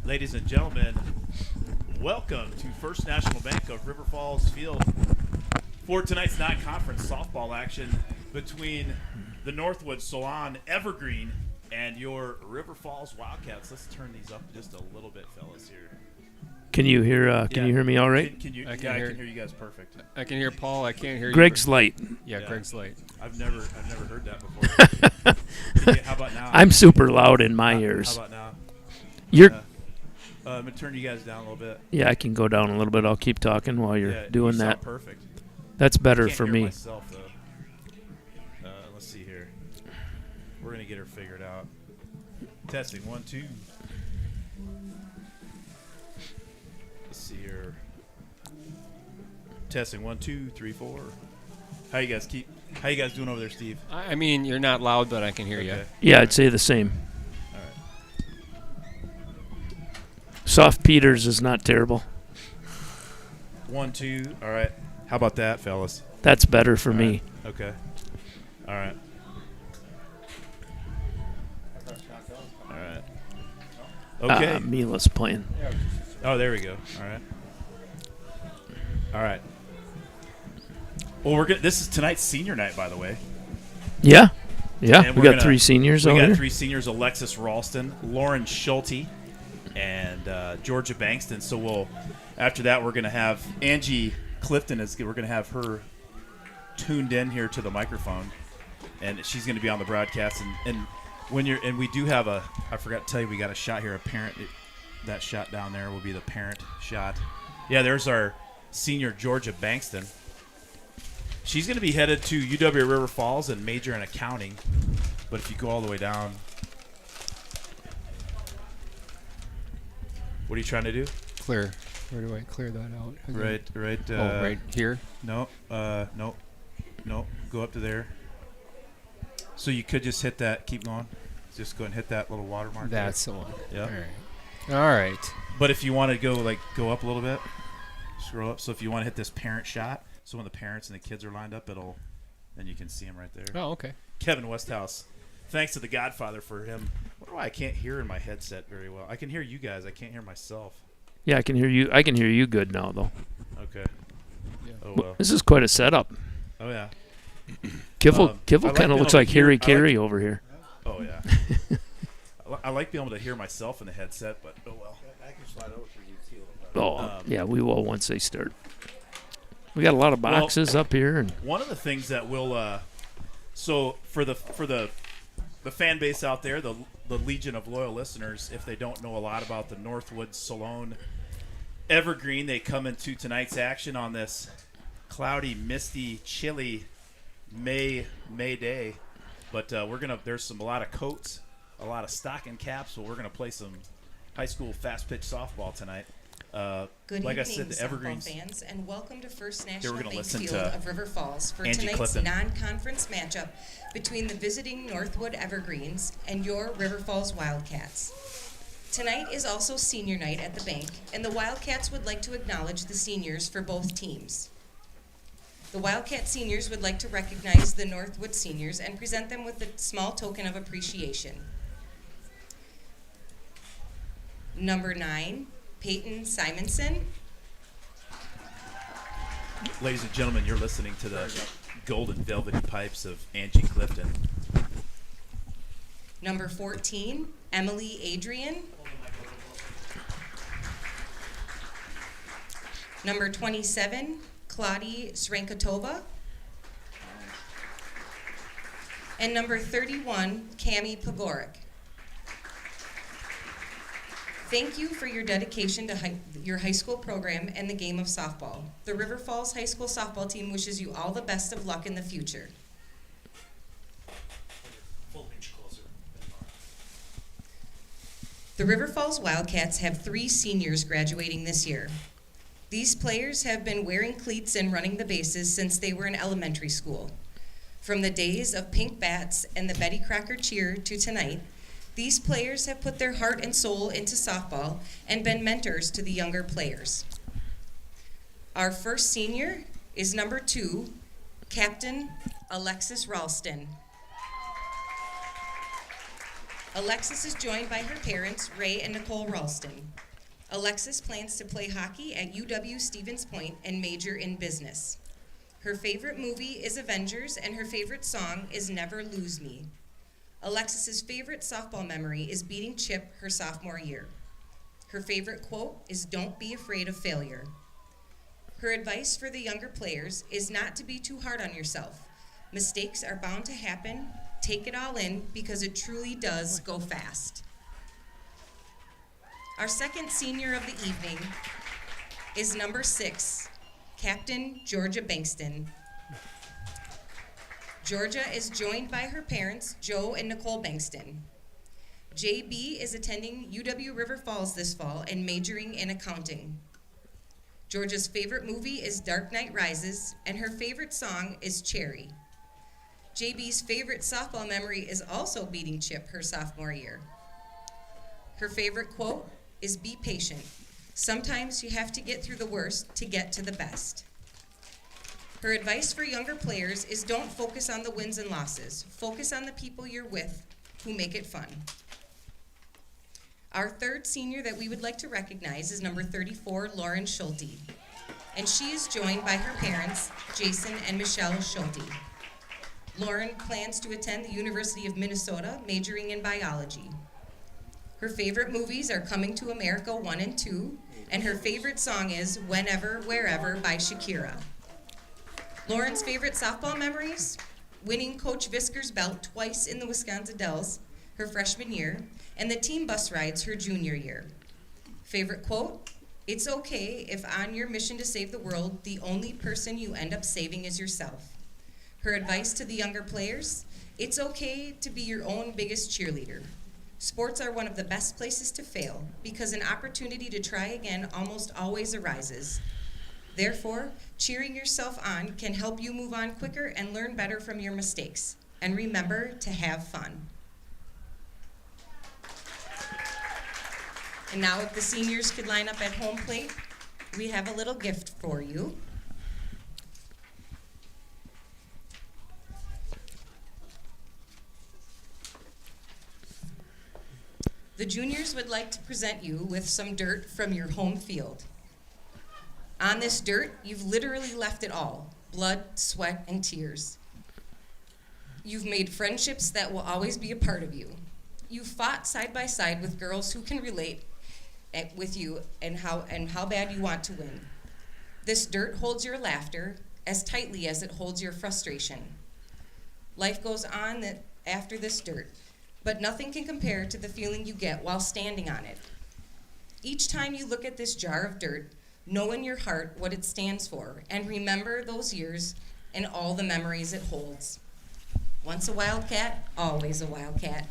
Ladies and gentlemen, welcome to First National Bank of River Falls Field for tonight's non-conference softball action between the Northwood Solon Evergreen and your River Falls Wildcats. Let's turn these up just a little bit, fellas, here. Can you hear? Can you hear me all right? I can hear you guys perfect. I can hear Paul. I can't hear Greg's you. light. Yeah, Greg's light. I've never heard that before. How about now? I'm super loud in my ears. How about now? You're. I'm gonna turn you guys down a little bit. Yeah, I can go down a little bit. I'll keep talking while you're doing you that. Sound perfect. That's better Can't for hear me. Myself, though. Let's see here. We're gonna get her figured out. Testing 1, 2. Let's see here. Testing 1, 2, 3, 4. How you guys doing over there, Steve? I mean, you're not loud, but I can hear you. Yeah, I'd say the same. All right. Soft Peters is not terrible. 1, 2. All right. How about that, fellas? That's better for All me. right. Okay. All right. All right. Okay. Mila's playing. Oh, there we go. All right. All right. Well, this is tonight's senior night, by the way. Yeah. Yeah. And We got three seniors over We got here. 3 seniors: Alexis Ralston, Lauren Schulte, and Georgia Bankston. So after that, we're gonna have Angie Clifton. We're gonna have her tuned in here to the microphone, and she's gonna be on the broadcast. And we do have I forgot to tell you, we got a shot here. That shot down there will be the parent shot. Yeah, there's our senior Georgia Bankston. She's going to be headed to UW River Falls and major in accounting. But if you go all the way down, what are you trying to do? Clear. Where do I clear that out? Right. Right here? No. Go up to there. So you could just hit that. Keep going. Just go and hit that little watermark. That's the one. Yeah. All right. But if you want to go up a little bit, scroll up. So if you want to hit this parent shot, so when the parents and the kids are lined up, then you can see him right there. Oh, okay. Kevin Westhouse. Thanks to the Godfather for him. I wonder why I can't hear in my headset very well. I can hear you guys. I can't hear myself. Yeah, I can hear you. I can hear you good now, though. Okay. Yeah. Oh, well. This is quite a setup. Oh, yeah. Kiffle I kind of looks like Harry Carey over here. Oh, yeah. I like being able to hear myself in the headset, but oh, well. I can slide over for you, too. Oh, yeah, we will once they start. We got a lot of boxes up here, and one of the things that will so for the fan base out there, the legion of loyal listeners, if they don't know a lot about the Northwood Solon Evergreen, they come into tonight's action on this cloudy, misty, chilly May day. But there's a lot of coats, a lot of stocking caps. So we're gonna play some high school fast pitch softball tonight. Good like evening, I said, the Evergreens fans, and welcome to First National gonna Bank listen Field to of River Falls for Angie tonight's Clifton. non-conference matchup between the visiting Northwood Evergreens and your River Falls Wildcats. Tonight is also senior night at the bank, and the Wildcats would like to acknowledge the seniors for both teams. The Wildcat seniors would like to recognize the Northwood seniors and present them with a small token of appreciation. Number 9, Peyton Simonson. Ladies and gentlemen, you're listening to the golden velvety pipes of Angie Clifton. Number 14, Emily Adrian. Number 27, Claudie Srankatova. And number 31, Cami Pogoric. Thank you for your dedication to your high school program and the game of softball. The River Falls High School softball team wishes you all the best of luck in the future. The River Falls Wildcats have 3 seniors graduating this year. These players have been wearing cleats and running the bases since they were in elementary school. From the days of pink bats and the Betty Crocker cheer to tonight, these players have put their heart and soul into softball and been mentors to the younger players. Our first senior is number 2, Captain Alexis Ralston. Alexis is joined by her parents, Ray and Nicole Ralston. Alexis plans to play hockey at UW Stevens Point and major in business. Her favorite movie is Avengers, and her favorite song is Never Lose Me. Alexis's favorite softball memory is beating Chip her sophomore year. Her favorite quote is "Don't be afraid of failure." Her advice for the younger players is not to be too hard on yourself. Mistakes are bound to happen. Take it all in because it truly does go fast. Our second senior of the evening is number 6, Captain Georgia Bankston. Georgia is joined by her parents, Joe and Nicole Bankston. JB is attending UW River Falls this fall and majoring in accounting. Georgia's favorite movie is Dark Knight Rises, and her favorite song is Cherry. JB's favorite softball memory is also beating Chip her sophomore year. Her favorite quote is "Be patient. Sometimes you have to get through the worst to get to the best." Her advice for younger players is don't focus on the wins and losses. Focus on the people you're with who make it fun. Our third senior that we would like to recognize is number 34, Lauren Schulte. And she is joined by her parents, Jason and Michelle Schulte. Lauren plans to attend the University of Minnesota, majoring in biology. Her favorite movies are Coming to America 1 and 2, and her favorite song is Whenever, Wherever by Shakira. Lauren's favorite softball memories? Winning Coach Visker's belt twice in the Wisconsin Dells her freshman year, and the team bus rides her junior year. Favorite quote? "It's okay if on your mission to save the world, the only person you end up saving is yourself." Her advice to the younger players? It's okay to be your own biggest cheerleader. Sports are one of the best places to fail because an opportunity to try again almost always arises. Therefore, cheering yourself on can help you move on quicker and learn better from your mistakes. And remember to have fun. And now if the seniors could line up at home plate, we have a little gift for you. The juniors would like to present you with some dirt from your home field. On this dirt, you've literally left it all: blood, sweat, and tears. You've made friendships that will always be a part of you. You've fought side by side with girls who can relate with you and how bad you want to win. This dirt holds your laughter as tightly as it holds your frustration. Life goes on after this dirt, but nothing can compare to the feeling you get while standing on it. Each time you look at this jar of dirt, know in your heart what it stands for, and remember those years and all the memories it holds. Once a Wildcat, always a Wildcat.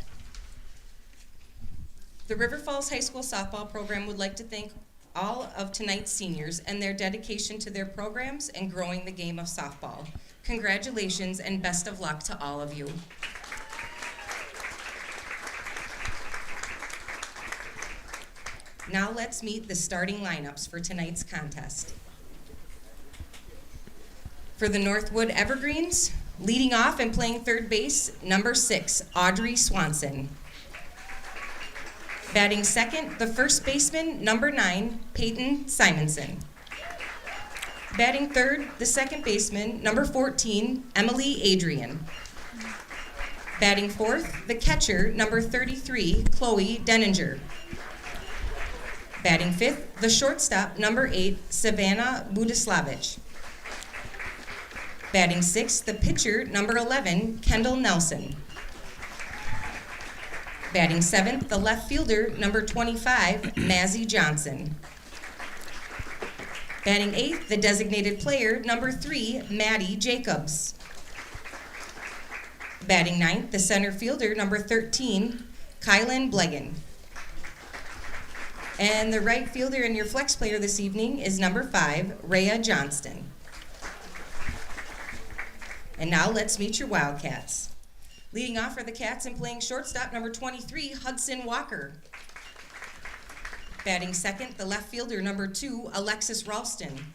The River Falls High School softball program would like to thank all of tonight's seniors and their dedication to their programs and growing the game of softball. Congratulations and best of luck to all of you. Now let's meet the starting lineups for tonight's contest. For the Northwood Evergreens, leading off and playing third base, number 6, Audrey Swanson. Batting second, the first baseman, number 9, Peyton Simonson. Batting third, the second baseman, number 14, Emily Adrian. Batting fourth, the catcher, number 33, Chloe Denninger. Batting fifth, the shortstop, number 8, Savannah Budislavich. Batting sixth, the pitcher, number 11, Kendall Nelson. Batting seventh, the left fielder, number 25, Mazzie Johnson. Batting eighth, the designated player, number 3, Maddie Jacobs. Batting ninth, the center fielder, number 13, Kylan Blegan. And the right fielder and your flex player this evening is number 5, Rhea Johnston. And now let's meet your Wildcats. Leading off are the Cats and playing shortstop, number 23, Hudson Walker. Batting second, the left fielder, number 2, Alexis Ralston.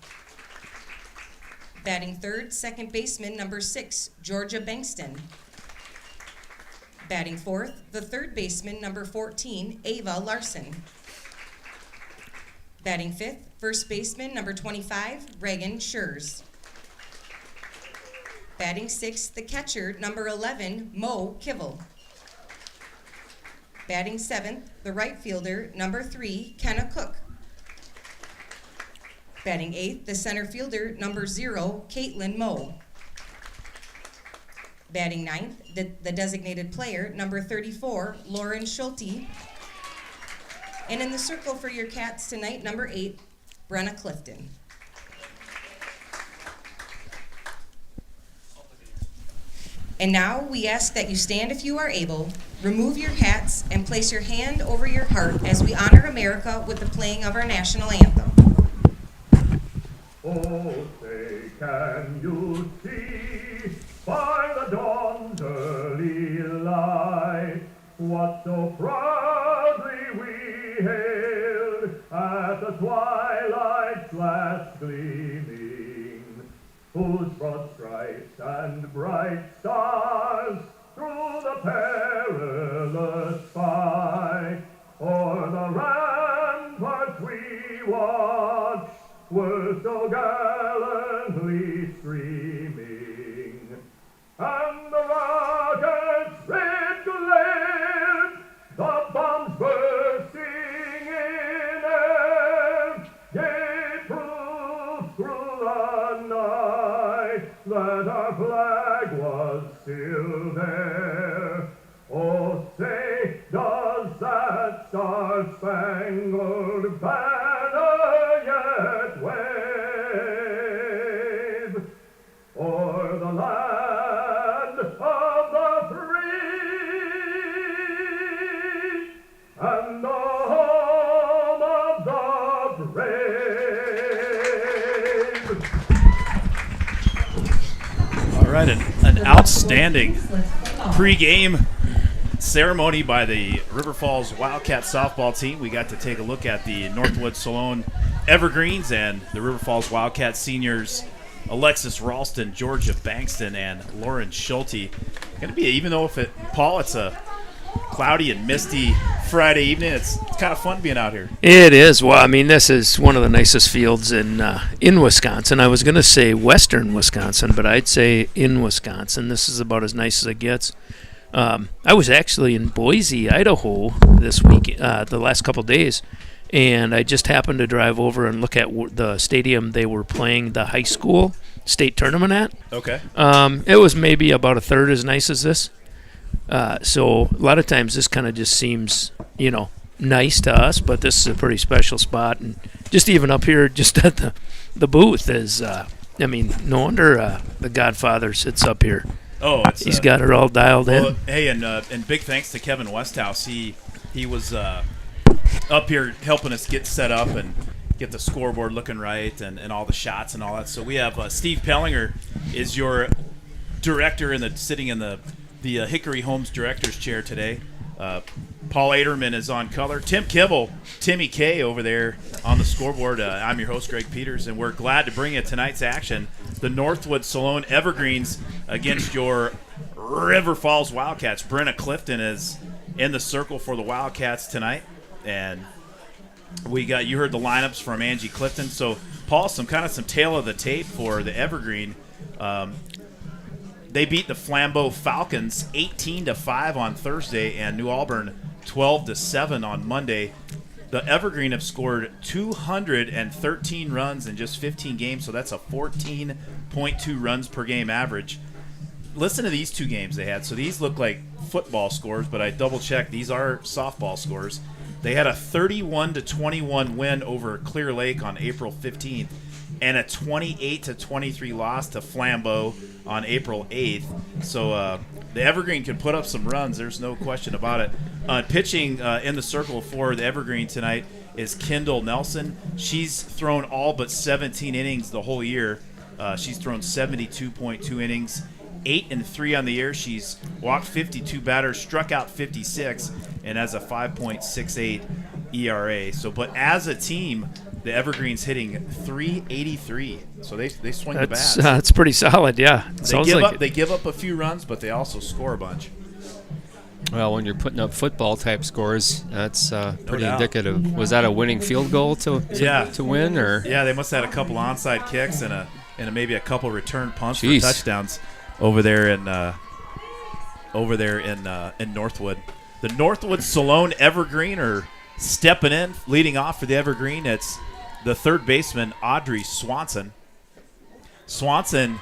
Batting third, second baseman, number 6, Georgia Bankston. Batting fourth, the third baseman, number 14, Ava Larson. Batting fifth, first baseman, number 25, Reagan Schurz. Batting sixth, the catcher, number 11, Mo Kivel. Batting seventh, the right fielder, number 3, Kenna Cook. Batting eighth, the center fielder, number 0, Caitlin Moe. Batting ninth, the designated player, number 34, Lauren Schulte. And in the circle for your Cats tonight, number 8, Brenna Clifton. And now we ask that you stand if you are able, remove your hats, and place your hand over your heart as we honor America with the playing of our national anthem. Oh, say, can you see by the dawn's early light what so proudly we hailed at the twilight's last gleaming, whose broad stripes and bright stars through the perilous fight o'er the ramparts we watched were so gallantly streaming, and the rocket's red glare, the bombs bursting in air, gave proof through the night that our flag was still there. Oh, say, does that star-spangled banner yet wave o'er the land of the free and the home of the brave? All right, an outstanding pregame ceremony by the River Falls Wildcat softball team. We got to take a look at the Northwood Solon Evergreens and the River Falls Wildcat seniors, Alexis Ralston, Georgia Bankston, and Lauren Schulte. Going to be, even though Paul, it's a cloudy and misty Friday evening, it's kind of fun being out here. It is. Well, I mean, this is one of the nicest fields in Wisconsin. I was going to say western Wisconsin, but I'd say in Wisconsin. This is about as nice as it gets. I was actually in Boise, Idaho this week, the last couple days, and I just happened to drive over and look at the stadium they were playing the high school state tournament at. Okay. It was maybe about a third as nice as this. So a lot of times this kind of just seems, nice to us, but this is a pretty special spot. And just even up here, just at the booth is, no wonder the Godfather sits up here. Oh, he's got her all dialed in. Hey, and big thanks to Kevin Westhouse. He was up here helping us get set up and get the scoreboard looking right and all the shots and all that. So we have Steve Pellinger is your director sitting in the Hickory Homes director's chair today. Paul Aderman is on color. Tim Kibble, Timmy K over there on the scoreboard. I'm your host, Greg Peters, and we're glad to bring you tonight's action. The Northwood Solon Evergreens against your River Falls Wildcats. Brenna Clifton is in the circle for the Wildcats tonight, and you heard the lineups from Angie Clifton. So, Paul, some tail of the tape for the Evergreen. They beat the Flambeau Falcons 18-5 on Thursday, and New Auburn 12-7 on Monday. The Evergreen have scored 213 runs in just 15 games, so that's a 14.2 runs per game average. Listen to these two games they had. So these look like football scores, but I double-checked. These are softball scores. They had a 31-21 win over Clear Lake on April 15th and a 28-23 loss to Flambeau on April 8th. So the Evergreen can put up some runs. There's no question about it. Pitching in the circle for the Evergreen tonight is Kendall Nelson. She's thrown all but 17 innings the whole year. She's thrown 72.2 innings, 8-3 on the year. She's walked 52 batters, struck out 56, and has a 5.68 ERA. So, but as a team, the Evergreen's hitting .383, so they swing the bats. That's pretty solid, yeah. They give up a few runs, but they also score a bunch. Well, when you're putting up football type scores, that's pretty doubt. indicative. Was that a winning field goal to Yeah. to win, or Yeah, they must have had a couple onside kicks and maybe a couple return punts Jeez. for touchdowns over there in Northwood. The Northwood Solon Evergreen are stepping in, leading off for the Evergreen. It's the third baseman, Audrey Swanson. Swanson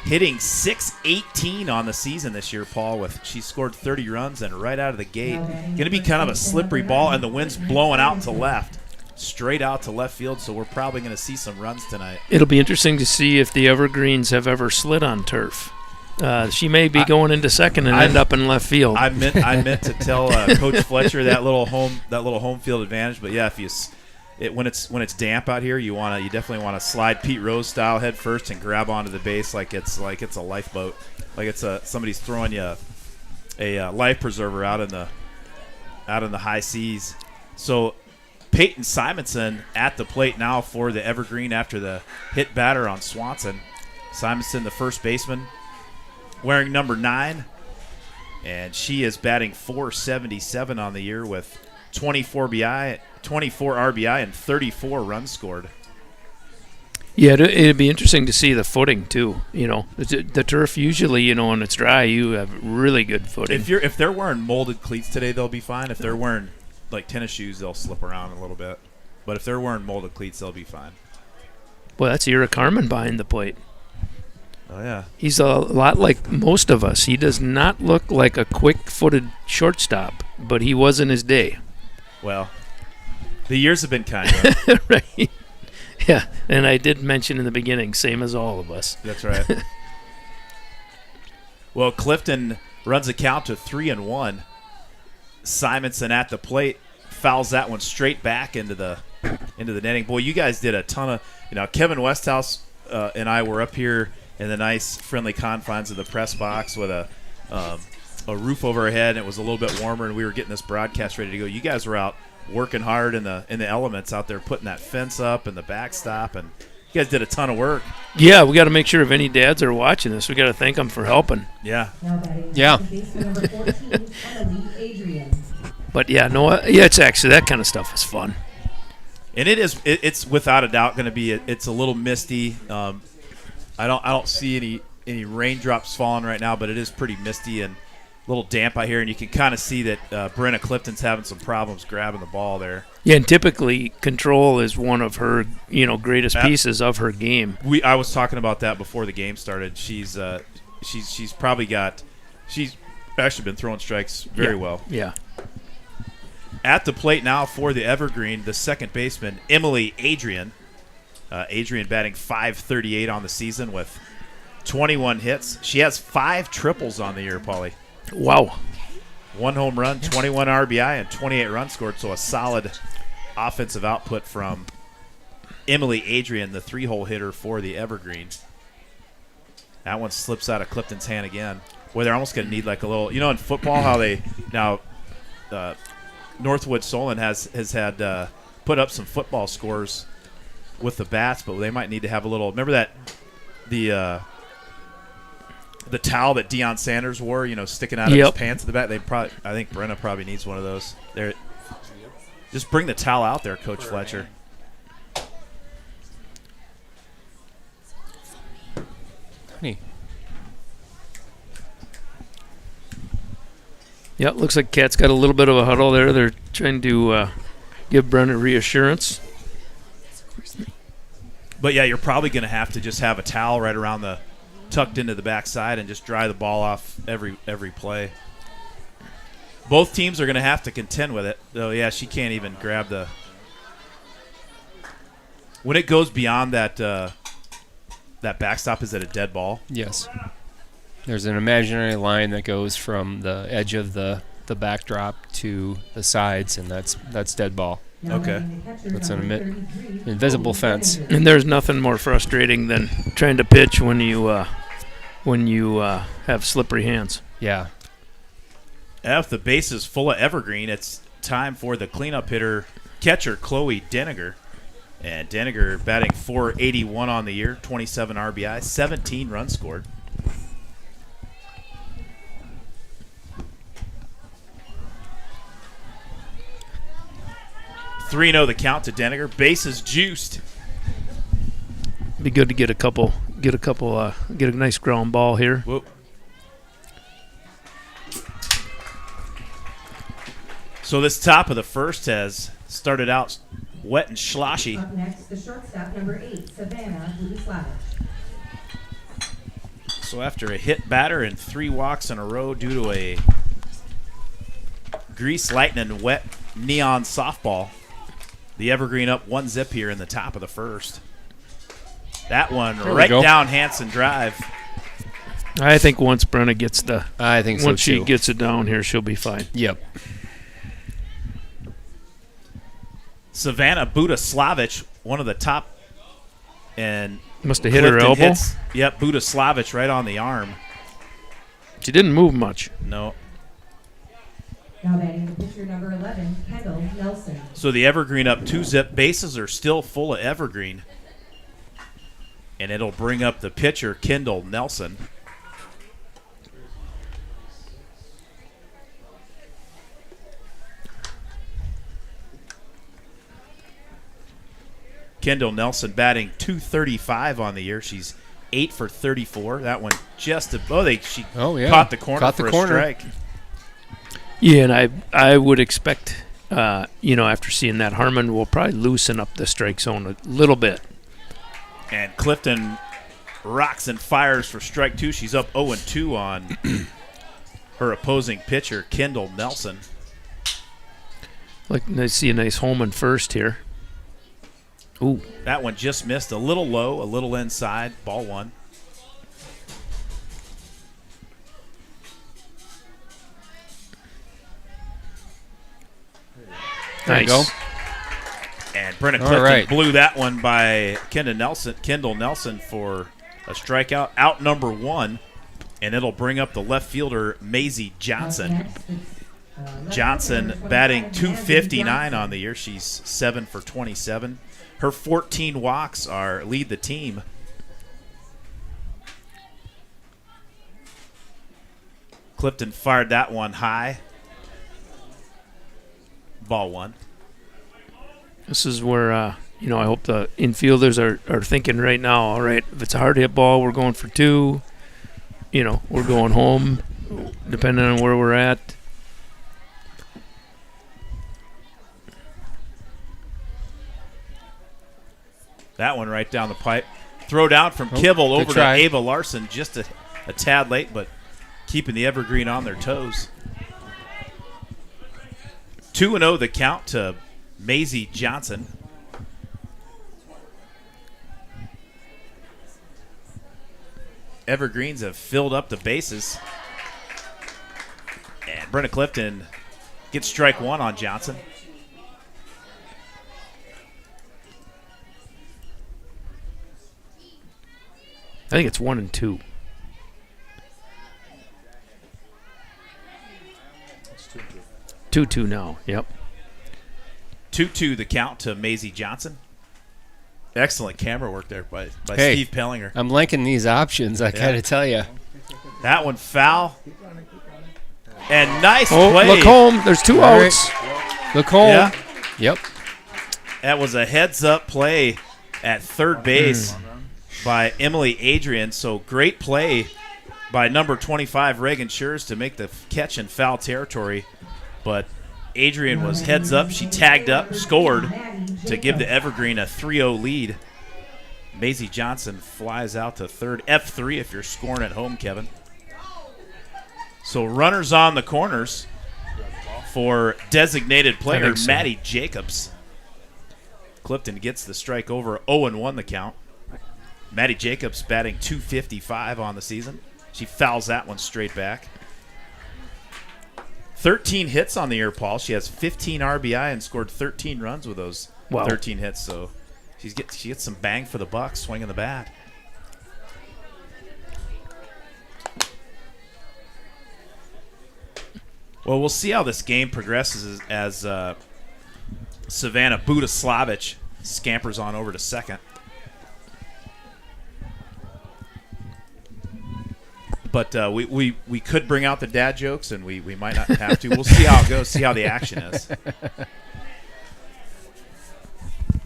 hitting .618 on the season this year, Paul. She scored 30 runs and right out of the gate. Going to be kind of a slippery ball, and the wind's blowing out to left, straight out to left field. So we're probably going to see some runs tonight. It'll be interesting to see if the Evergreens have ever slid on turf. She may be going into second and end up in left field. I meant to tell Coach Fletcher that little home field advantage. But yeah, when it's damp out here, you definitely want to slide Pete Rose style head first and grab onto the base like it's a lifeboat, like it's somebody's throwing you a life preserver out in the high seas. So Peyton Simonson at the plate now for the Evergreen after the hit batter on Swanson. Simonson, the first baseman, wearing number 9, and she is batting .477 on the year with 24 RBI and 34 runs scored. Yeah, it'd be interesting to see the footing too. The turf usually, when it's dry, you have really good footing. If they're wearing molded cleats today, they'll be fine. If they're wearing like tennis shoes, they'll slip around a little bit. But if they're wearing molded cleats, they'll be fine. Well, that's Ira Carmen behind the plate. Oh yeah, He's a lot like most of us. He does not look like a quick-footed shortstop, but he was in his day. well, the years have been kind. Right? Yeah, and I did mention in the beginning, same as all of us. That's right. Well, Clifton runs a count to 3-1. Simonson at the plate fouls that one straight back into the netting. Boy, you guys did a ton of. Kevin Westhouse and I were up here in the nice, friendly confines of the press box with a roof over our head, and it was a little bit warmer, and we were getting this broadcast ready to go. You guys were out working hard in the elements out there, putting that fence up and the backstop, and you guys did a ton of work. Yeah, we got to make sure if any dads are watching this, we got to thank them for helping. Yeah. Yeah. But it's actually that kind of stuff is fun. And it's without a doubt going to be. It's a little misty. I don't see any raindrops falling right now, but it is pretty misty and a little damp out here, and you can kind of see that Brenna Clifton's having some problems grabbing the ball there. Yeah, and typically control is one of her greatest pieces of her game. I was talking about that before the game started. She's actually been throwing strikes very well. Yeah. At the plate now for the Evergreen, the second baseman, Emily Adrian. Adrian batting .538 on the season with 21 hits. She has 5 triples on the year, Paulie. Wow. 1 home run, 21 RBI, and 28 runs scored. So a solid offensive output from Emily Adrian, the 3-hole hitter for the Evergreen. That one slips out of Clifton's hand again. Boy, they're almost going to need like a little, in football how they now Northwood Solon has had put up some football scores with the bats, but they might need to have a little. Remember that the towel that Deion Sanders wore, sticking out of his pants at the back. I think Brenna probably needs one of those. There, just bring the towel out there, Coach Fletcher. Honey. Yeah, looks like Kat's got a little bit of a huddle there. They're trying to give Brenna reassurance. But yeah, you're probably going to have to just have a towel right around tucked into the backside and just dry the ball off every play. Both teams are going to have to contend with it. Though, yeah, she can't even grab the. When it goes beyond that backstop, is it a dead ball? Yes. There's an imaginary line that goes from the edge of the backdrop to the sides, and that's dead ball. Okay. It's an invisible fence. And there's nothing more frustrating than trying to pitch when you have slippery hands. Yeah. If the base is full of Evergreen, it's time for the cleanup hitter, catcher Chloe Deniger. And Deniger batting .481 on the year, 27 RBI, 17 runs scored. 3-0 the count to Denninger. Bases juiced. Be good to get a nice ground ball here. Whoop. So this top of the first has started out wet and sloshy. Up next, the shortstop, number 8, Savannah Vujicic. So after a hit batter and 3 walks in a row due to a grease lightning wet neon softball, the Evergreen up 1-0 here in the top of the first. That one There we right go. down Hanson Drive. I think once Brenna gets I think so once she too. gets it down here, she'll be fine. Yep. Savannah Buda-Slavic, one of the top, and Must have hit her Clifton elbow. hits, yep, Buda-Slavic right on the arm. She didn't move much. No. Now batting the pitcher, number 11, Kendall Nelson. So the Evergreen up 2-0. Bases are still full of Evergreen. And it'll bring up the pitcher, Kendall Nelson. Kendall Nelson batting .235 on the year. She's 8 for 34. That one just she caught the corner Caught the for a corner. strike. Yeah, and I would expect, after seeing that, Harmon will probably loosen up the strike zone a little bit. And Clifton rocks and fires for strike 2. She's up 0-2 on her opposing pitcher, Kendall Nelson. Like, I see a nice home and first here. Ooh, That one just missed. A little low, a little inside. Ball 1. There you nice. go. And Brenna All Clifton right. blew that one by Kendall Nelson for a strikeout. Out number 1. And it'll bring up the left fielder, Maisie Johnson. Up next, it's, left Johnson fielder, number batting 25, Maisie .259 Johnson. on the year. She's 7 for 27. Her 14 walks lead the team. Clifton fired that one high. Ball 1. This is where, I hope the infielders are thinking right now, all right, if it's a hard hit ball, we're going for 2. We're going home, depending on where we're at. That one right down the pipe. Throw down from Oh, Kibble good over to try. Ava Larson, just a tad late, but keeping the Evergreen on their toes. 2-0 the count to Maisie Johnson. Evergreens have filled up the bases. And Brenna Clifton gets strike 1 on Johnson. I think it's 1 and 2. It's 2-2 now. Yep. 2-2 the count to Maisie Johnson. Excellent camera work there by Hey. Steve Pellinger. I'm liking these options, I gotta tell you. That one foul. And nice Oh, play. look home. There's 2 All right. outs. Look home. Yeah, Yep. that was a heads-up play at third base by Emily Adrian. So great play by number 25, Reagan Schurz, to make the catch in foul territory. But Adrian was heads up. She tagged up, scored to give the Evergreen a 3-0 lead. Maisie Johnson flies out to third. F3 if you're scoring at home, Kevin. So runners on the corners for designated player think so. Maddie Jacobs. Clifton gets the strike over. 0-1 the count. Maddie Jacobs batting .255 on the season. She fouls that one straight back. 13 hits on the year, Paul. She has 15 RBI and scored 13 runs with those Wow. 13 hits. So she gets some bang for the buck swinging the bat. Well, we'll see how this game progresses as Savannah Buda-Slavic scampers on over to second. But we could bring out the dad jokes, and we might not have to. We'll see how it goes, see how the action is.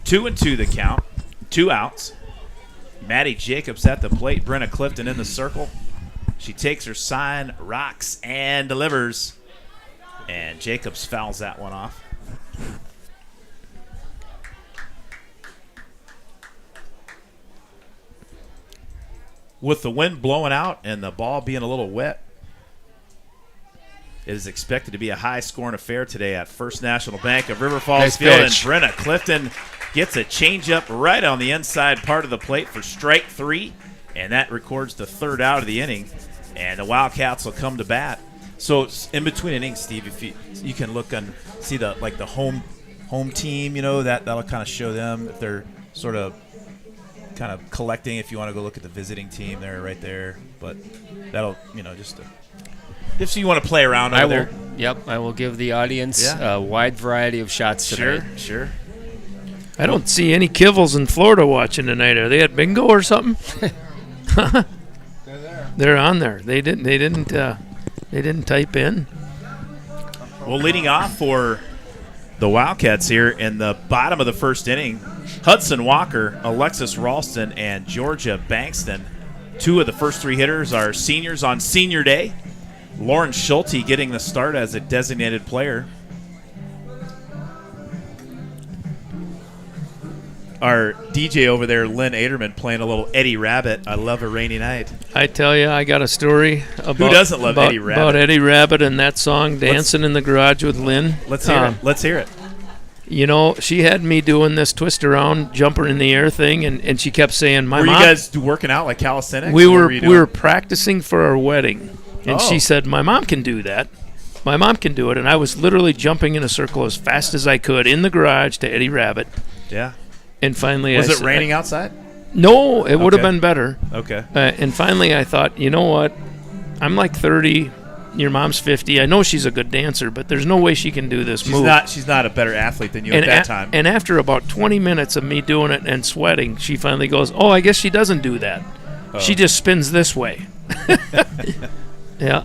2-2 the count. 2 outs. Maddie Jacobs at the plate. Brenna Clifton in the circle. She takes her sign, rocks, and delivers. And Jacobs fouls that one off. With the wind blowing out and the ball being a little wet, it is expected to be a high-scoring affair today at First National Bank of River Falls Nice Field. pitch. And Brenna Clifton gets a changeup right on the inside part of the plate for strike 3, and that records the 3rd out of the inning. And the Wildcats will come to bat. So in between innings, Steve, if you can look and see the home team, that'll kind of show them if they're sort of kind of collecting. If you want to go look at the visiting team, they're right there. But that'll just if you want to play around over there. Yep, I will give the audience a wide variety of shots today. Sure. I don't see any Kivels in Florida watching tonight. Are they at bingo or something? They're there. They're on there. They didn't type in. Well, leading off for the Wildcats here in the bottom of the first inning, Hudson Walker, Alexis Ralston, and Georgia Bankston. 2 of the first 3 hitters are seniors on senior day. Lauren Schulte getting the start as a designated player. Our DJ over there, Lynn Aderman, playing a little Eddie Rabbit. I love a rainy night. I tell you, I got a story about Who doesn't love Eddie Rabbit? About Eddie Rabbit and that song, Dancing in the Garage with Lynn. Let's hear it. Let's hear it. She had me doing this twist around, jumper in the air thing, and she kept saying, "My Were mom." you guys working out like calisthenics? We What were you doing? we were practicing for our wedding, and Oh. she said, "My mom can do that. My mom can do it." And I was literally jumping in a circle as fast as I could in the garage to Eddie Rabbit. Yeah. And finally, Was it raining outside? No, it would have Okay. been better. Okay. And finally, I thought, you know what? I'm like 30. Your mom's 50. I know she's a good dancer, but there's no way she can do this move. She's not a better athlete than you and at that time. And after about 20 minutes of me doing it and sweating, she finally goes, "Oh, I guess she doesn't do that. She just spins this way." Yeah,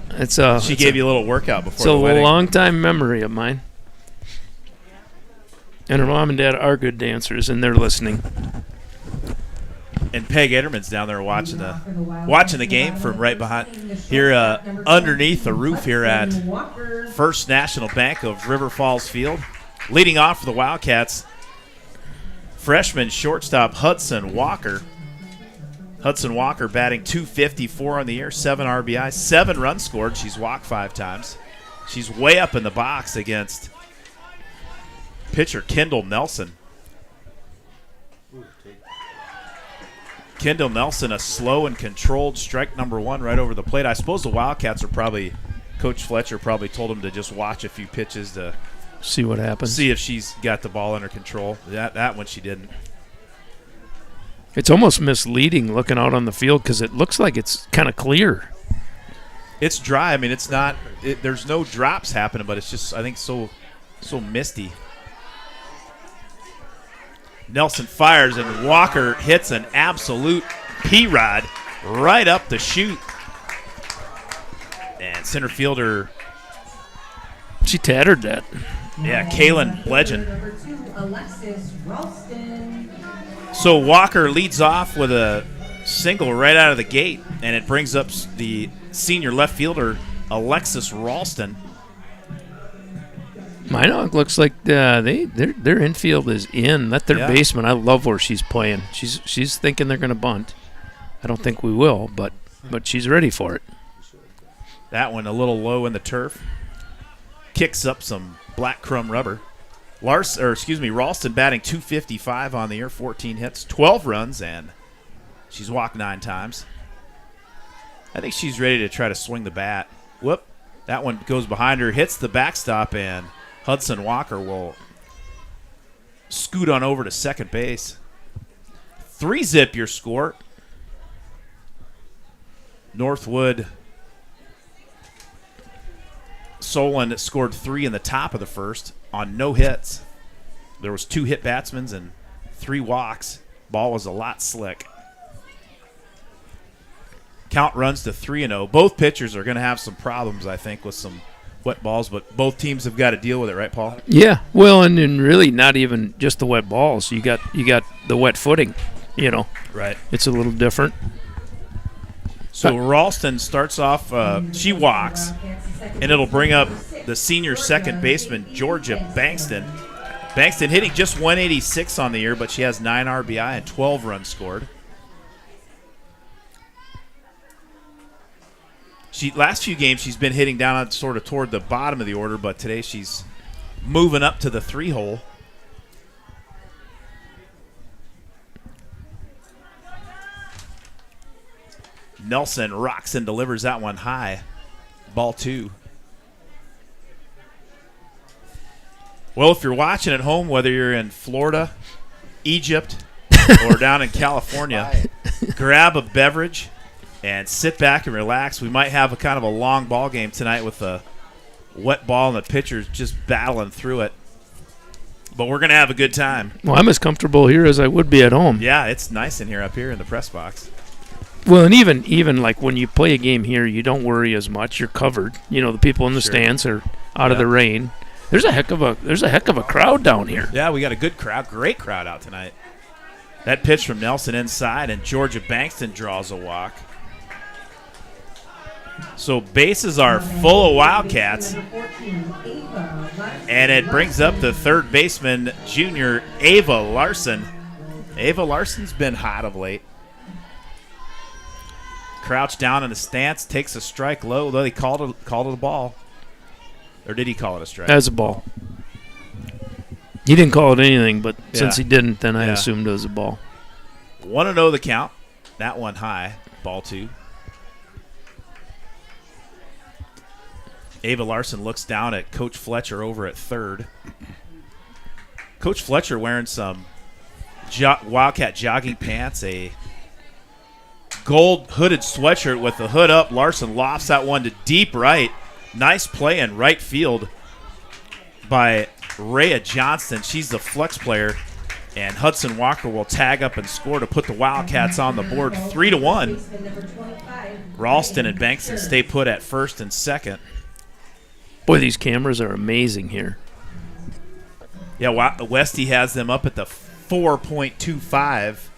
She gave you a little workout before it's the a wedding. long-time memory of mine. And her mom and dad are good dancers, and they're listening. And Peg Ederman's down there watching the game from right behind here underneath the roof here at First National Bank of River Falls Field. Leading off for the Wildcats, freshman shortstop Hudson Walker. Hudson Walker batting .254 on the year, 7 RBI, 7 runs scored. She's walked 5 times. She's way up in the box against pitcher Kendall Nelson. Kendall Nelson, a slow and controlled strike number 1 right over the plate. I suppose the Wildcats are Coach Fletcher probably told him to just watch a few pitches to See what happens. see if she's got the ball under control. That one she didn't. It's almost misleading looking out on the field because it looks like it's kind of clear. It's dry. I mean, it's not. There's no drops happening, but it's just I think so misty. Nelson fires and Walker hits an absolute P-rod right up the chute. And center fielder, She tattered that. Kaylin Bledgen. Number 2, Alexis Ralston. So Walker leads off with a single right out of the gate, and it brings up the senior left fielder, Alexis Ralston. Minot looks like their infield is in. Let their Yeah. basement. I love where she's playing. She's thinking they're going to bunt. I don't think we will, but she's ready for it. That one a little low in the turf. Kicks up some black crumb rubber. Ralston batting .255 on the year, 14 hits, 12 runs, and she's walked 9 times. I think she's ready to try to swing the bat. Whoop. That one goes behind her, hits the backstop, and Hudson Walker will scoot on over to second base. 3-zip your score. Northwood Solon scored 3 in the top of the first on no hits. There was 2 hit batsmen and 3 walks. Ball was a lot slick. Count runs to 3-0. Both pitchers are going to have some problems, I think, with some wet balls, but both teams have got to deal with it, right, Paul? Yeah, well, and then really not even just the wet balls. You got the wet footing. Right. It's a little different. So Ralston starts off. She walks, and it'll bring up the senior second baseman, Georgia Bankston. Bankston hitting just 186 on the year, but she has 9 RBI and 12 runs scored. Last few games she's been hitting down on sort of toward the bottom of the order, but today she's moving up to the 3-hole. Nelson rocks and delivers that one high. Ball 2. Well, if you're watching at home, whether you're in Florida, Egypt, or down in California, grab a beverage and sit back and relax. We might have a kind of a long ball game tonight with a wet ball and the pitchers just battling through it. But we're going to have a good time. Well, I'm as comfortable here as I would be at home. Yeah, it's nice in here up here in the press box. Well, and even like when you play a game here, you don't worry as much. You're covered. The people in the stands are out of the rain. There's a heck of a crowd down here. Yeah, we got a good crowd, great crowd out tonight. That pitch from Nelson inside, and Georgia Bankston draws a walk. So bases are full of Wildcats, and it brings up the third baseman, junior Ava Larson. Ava Larson's been hot of late. Crouched down in the stance, takes a strike low, though he called it a ball. Or did he call it a strike? As a ball. He didn't call it anything, but since he didn't, then I assumed it was a ball. 1-0 the count. That one high. Ball 2. Ava Larson looks down at Coach Fletcher over at third. Coach Fletcher wearing some Wildcat jogging pants, a gold hooded sweatshirt with the hood up. Larson lofts that one to deep right. Nice play in right field by Rhea Johnston. She's the flex player, and Hudson Walker will tag up and score to put the Wildcats on the board 3-1. Ralston and Bankston stay put at first and second. Boy, these cameras are amazing here. Yeah, Westy has them up at the 4.25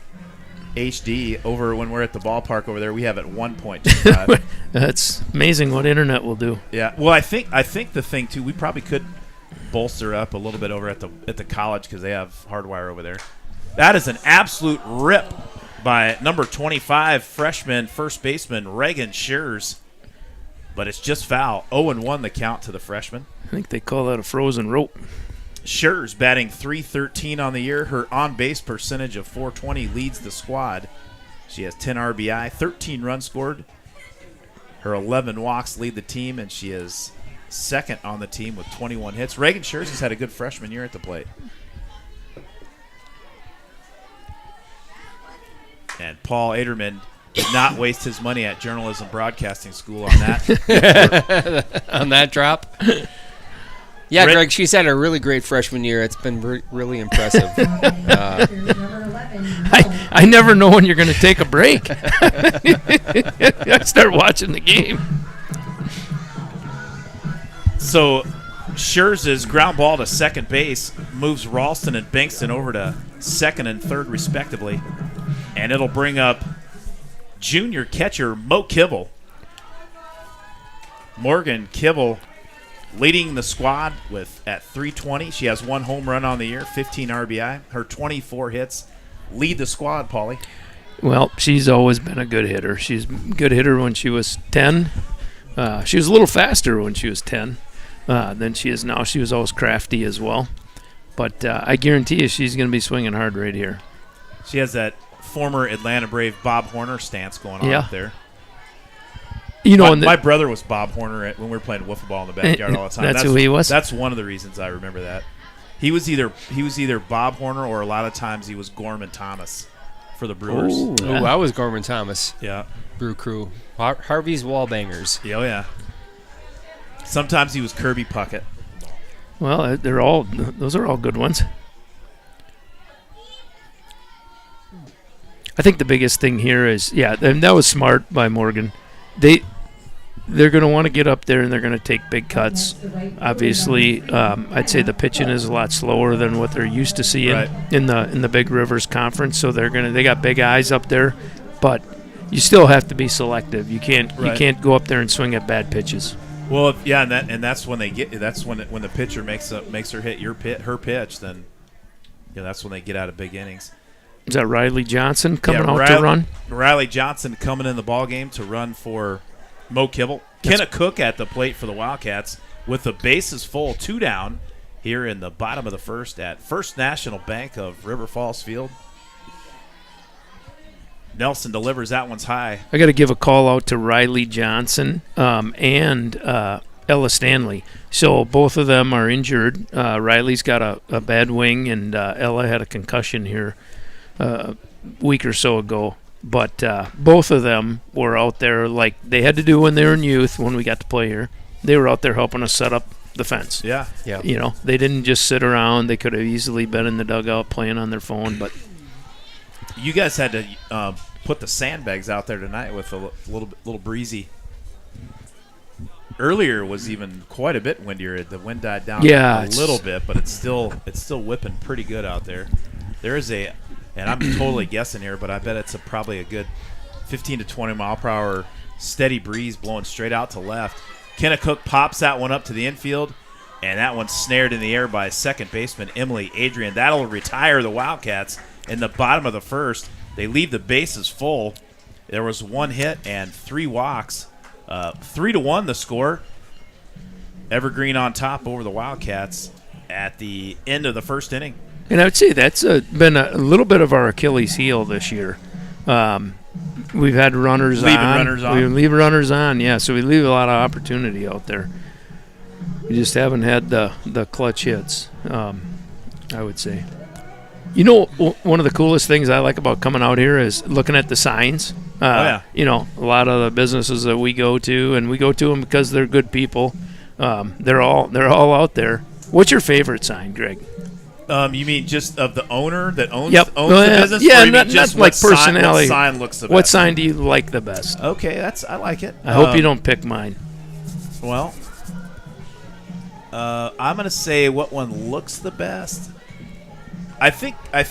HD. Over when we're at the ballpark over there, we have it 1.25. That's amazing what internet will do. Yeah. Well, I think the thing too, we probably could bolster up a little bit over at the college because they have hardwire over there. That is an absolute rip by number 25 freshman first baseman Reagan Shears. But it's just foul. 0-1 the count to the freshman. I think they call that a frozen rope. Shears batting .313 on the year. Her on-base percentage of .420 leads the squad. She has 10 RBI, 13 runs scored. Her 11 walks lead the team, and she is second on the team with 21 hits. Reagan Shears has had a good freshman year at the plate. And Paul Aderman did not waste his money at journalism broadcasting school on that. On that drop. Yeah, Greg, she's had a really great freshman year. It's been really impressive. I never know when you're going to take a break. I start watching the game. So Shears' ground ball to second base moves Ralston and Bankston over to second and third respectively. And it'll bring up junior catcher Mo Kibble. Morgan Kibble leading the squad at .320. She has 1 home run on the year, 15 RBI. Her 24 hits lead the squad, Paulie. Well, she's always been a good hitter. She's a good hitter when she was 10. She was a little faster when she was 10 than she is now. She was always crafty as well. But I guarantee you she's going to be swinging hard right here. She has that former Atlanta Brave Bob Horner stance going on up there. You know, my brother was Bob Horner when we were playing wiffle ball in the backyard all the time. That's who he was? That's one of the reasons I remember that. He was either Bob Horner or a lot of times he was Gorman Thomas for the Brewers. Ooh, I was Gorman Thomas. Yeah. Brew Crew. Harvey's Wallbangers. Oh, yeah. Sometimes he was Kirby Puckett. Well, those are all good ones. I think the biggest thing here is, and that was smart by Morgan. They they're going to want to get up there and they're going to take big cuts. Obviously, I'd say the pitching is a lot slower than what they're used to seeing Right. in the Big Rivers Conference. So they got big eyes up there, but you still have to be selective. You can't go up there and swing at bad pitches. Well, yeah, and that's when when the pitcher makes her hit her pitch, then that's when they get out of big innings. Is that Riley Johnson coming out Riley, to run? Riley Johnson coming in the ball game to run for Mo Kibble. Kenna Cook at the plate for the Wildcats with the bases full, 2 down here in the bottom of the first at First National Bank of River Falls Field. Nelson delivers that one's high. I got to give a call out to Riley Johnson and Ella Stanley. So both of them are injured. Riley's got a bad wing, and Ella had a concussion here a week or so ago. But both of them were out there like they had to do when they were in youth when we got to play here. They were out there helping us set up the fence. Yeah. They didn't just sit around. They could have easily been in the dugout playing on their phone. But You guys had to put the sandbags out there tonight with a little breezy. Earlier was even quite a bit windier. The wind died down a little bit, but it's still whipping pretty good out there. There is and I'm totally guessing here, but I bet it's probably a good 15 to 20 mile per hour steady breeze blowing straight out to left. Kenna Cook pops that one up to the infield, and that one's snared in the air by second baseman Emily Adrian. That'll retire the Wildcats in the bottom of the first. They leave the bases full. There was 1 hit and 3 walks. 3-1 the score. Evergreen on top over the Wildcats at the end of the first inning. And I would say that's been a little bit of our Achilles heel this year. We've had runners on. We leave runners on, yeah. So we leave a lot of opportunity out there. We just haven't had the clutch hits, I would say. One of the coolest things I like about coming out here is looking at the signs. A lot of the businesses that we go to, and we go to them because they're good people. They're all out there. What's your favorite sign, Greg? You mean just of the owner that owns Yep. the business? Yeah, or you mean not just like what personality. Sign looks the best? What sign do you like the best? Okay, I like it. I hope you don't pick mine. Well, I'm gonna say what one looks the best. I think I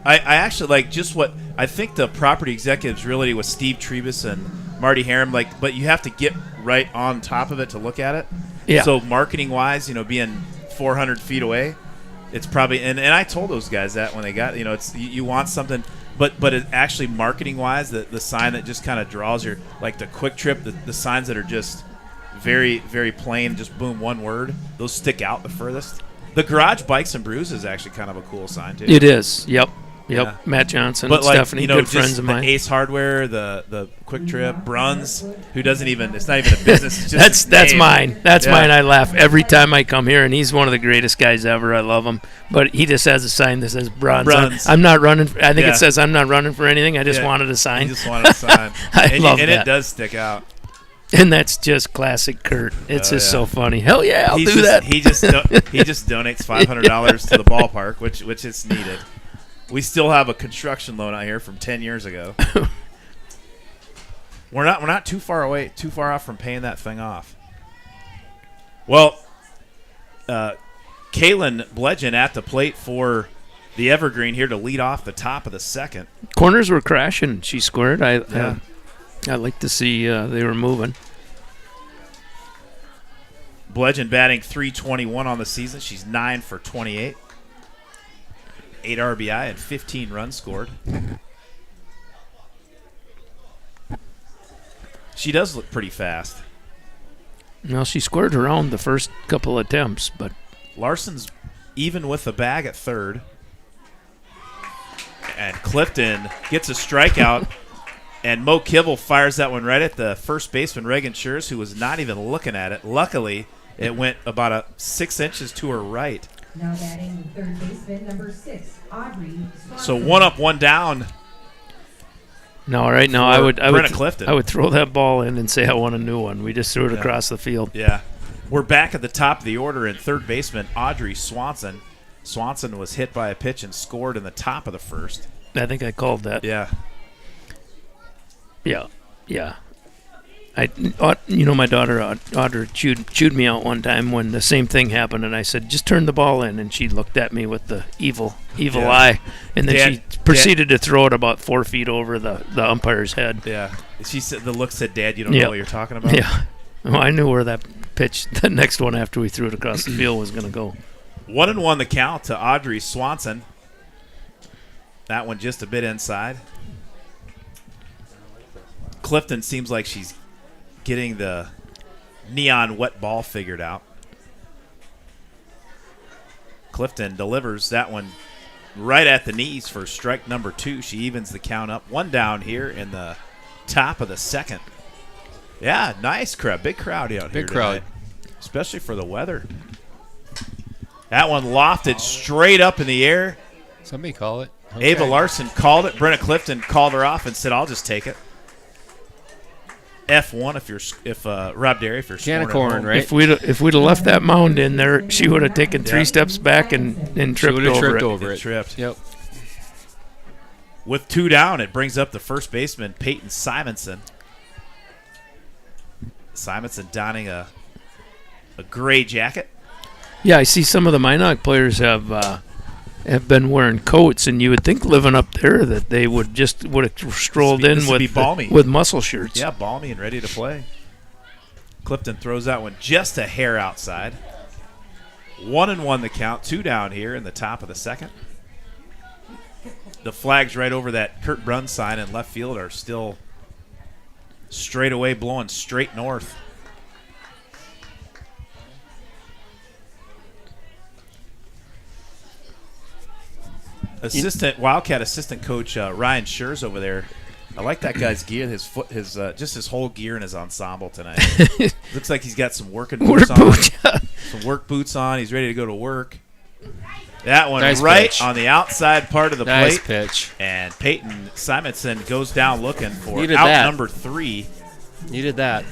actually like just what I think the property executives really with Steve Trebus and Marty Harum, but you have to get right on top of it to look at it. Yeah. So marketing wise, being 400 feet away, it's probably and I told those guys that when they got it's you want something, but it actually marketing wise, the sign that just kind of draws your like the Quick Trip, the signs that are just very very plain, just boom one word, those stick out the furthest. The Garage Bikes and Brews is actually kind of a cool sign too. It is. Yep. Yeah. Matt Johnson, But Stephanie, good just friends of the mine. Ace Hardware, the Quick Trip, Bruns, who doesn't even it's not even a business. It's just That's his name. mine. That's Yeah. mine. I laugh every time I come here, and he's one of the greatest guys ever. I love him. But he just has a sign that says Bruns. I'm not running. I think Yeah. it says I'm not running for anything. I just Yeah. wanted a He sign. just wanted a sign. I love and that. it does stick out. And that's just classic Kurt. It's just so funny. Hell yeah, I'll do that. He just donates $500 to the ballpark, which is needed. We still have a construction loan out here from 10 years ago. We're not too far off from paying that thing off. Well, Kaylin Bledgen at the plate for the Evergreen here to lead off the top of the second. Corners were crashing. She squared. I like to see they were moving. Bledgen batting .321 on the season. She's 9 for 28. 8 RBI and 15 runs scored. She does look pretty fast. Well, she squared around the first couple attempts, but Larson's even with the bag at third. And Clifton gets a strikeout. And Mo Kibble fires that one right at the first baseman, Reagan Schurz, who was not even looking at it. Luckily, it went about 6 inches to her right. Now batting third baseman number 6, Audrey Swanson. So 1 up, 1 down. no, right now For I would Brenna Clifton. I would throw that ball in and say I want a new one. We just threw it across the field. Yeah. We're back at the top of the order in third baseman, Audrey Swanson. Swanson was hit by a pitch and scored in the top of the first. I think I called that. Yeah. Yeah. Yeah. My daughter Audrey chewed me out one time when the same thing happened, and I said, "Just turn the ball in," and she looked at me with the evil eye, and then she proceeded to throw it about 4 feet over the umpire's head. Yeah, she said the look said, "Dad, you don't know what you're talking about." Yeah, well, I knew where that pitch, the next one after we threw it across the field, was going to go. 1-1 the count to Audrey Swanson. That one just a bit inside. Clifton seems like she's getting the neon wet ball figured out. Clifton delivers that one right at the knees for strike number 2. She evens the count up. 1 down here in the top of the second. Yeah, nice crowd. Big crowd out here. Big crowd. Tonight, especially for the weather. That one lofted straight up in the air. Somebody call it. Okay. Ava Larson called it. Brenna Clifton called her off and said, "I'll just take it." F1 if Rob Derry, if you're Can of scoring at corn, home. right? If we'd have left that mound in there, she would have taken 3 steps back and She tripped would have over tripped it. over it. Tripped. Yep. With 2 down, it brings up the first baseman, Peyton Simonson. Simonson donning a gray jacket. Yeah, I see some of the Minot players have been wearing coats, and you would think living up there that they would have strolled in This would be balmy. with muscle shirts. Yeah, balmy and ready to play. Clifton throws that one just a hair outside. 1-1 the count. 2 down here in the top of the second. The flags right over that Kurt Brunn sign in left field are still straight away blowing straight north. Wildcat assistant coach Ryan Schurz over there. I like that guy's gear, his whole gear in his ensemble tonight. Looks like he's got some working boots on, some work boots on. He's ready to go to work. That one Nice right pitch. on the outside part of the Nice plate. pitch. And Peyton Simonson goes down looking for Needed out that. number 3. Needed that.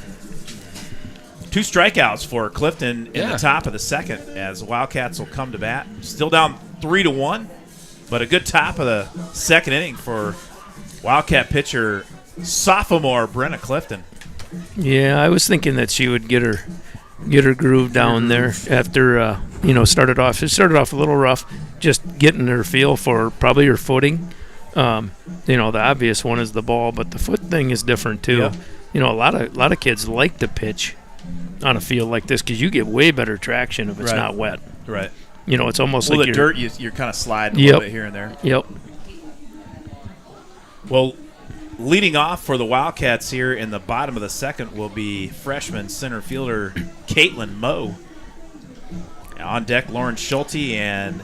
2 strikeouts for Clifton in Yeah. the top of the second as the Wildcats will come to bat. Still down 3-1, but a good top of the second inning for Wildcat pitcher sophomore Brenna Clifton. Yeah, I was thinking that she would get her groove down there after started off a little rough, just getting her feel for probably her footing. The obvious one is the ball, but the foot thing is different too. Yeah. A lot of kids like to pitch on a field like this because you get way better traction if it's Right. not wet. Right. It's almost Well, like the dirt, you're kind of sliding a Yep. little bit here and there. Yep. Well, leading off for the Wildcats here in the bottom of the second will be freshman center fielder Caitlin Moe. On deck, Lauren Schulte, and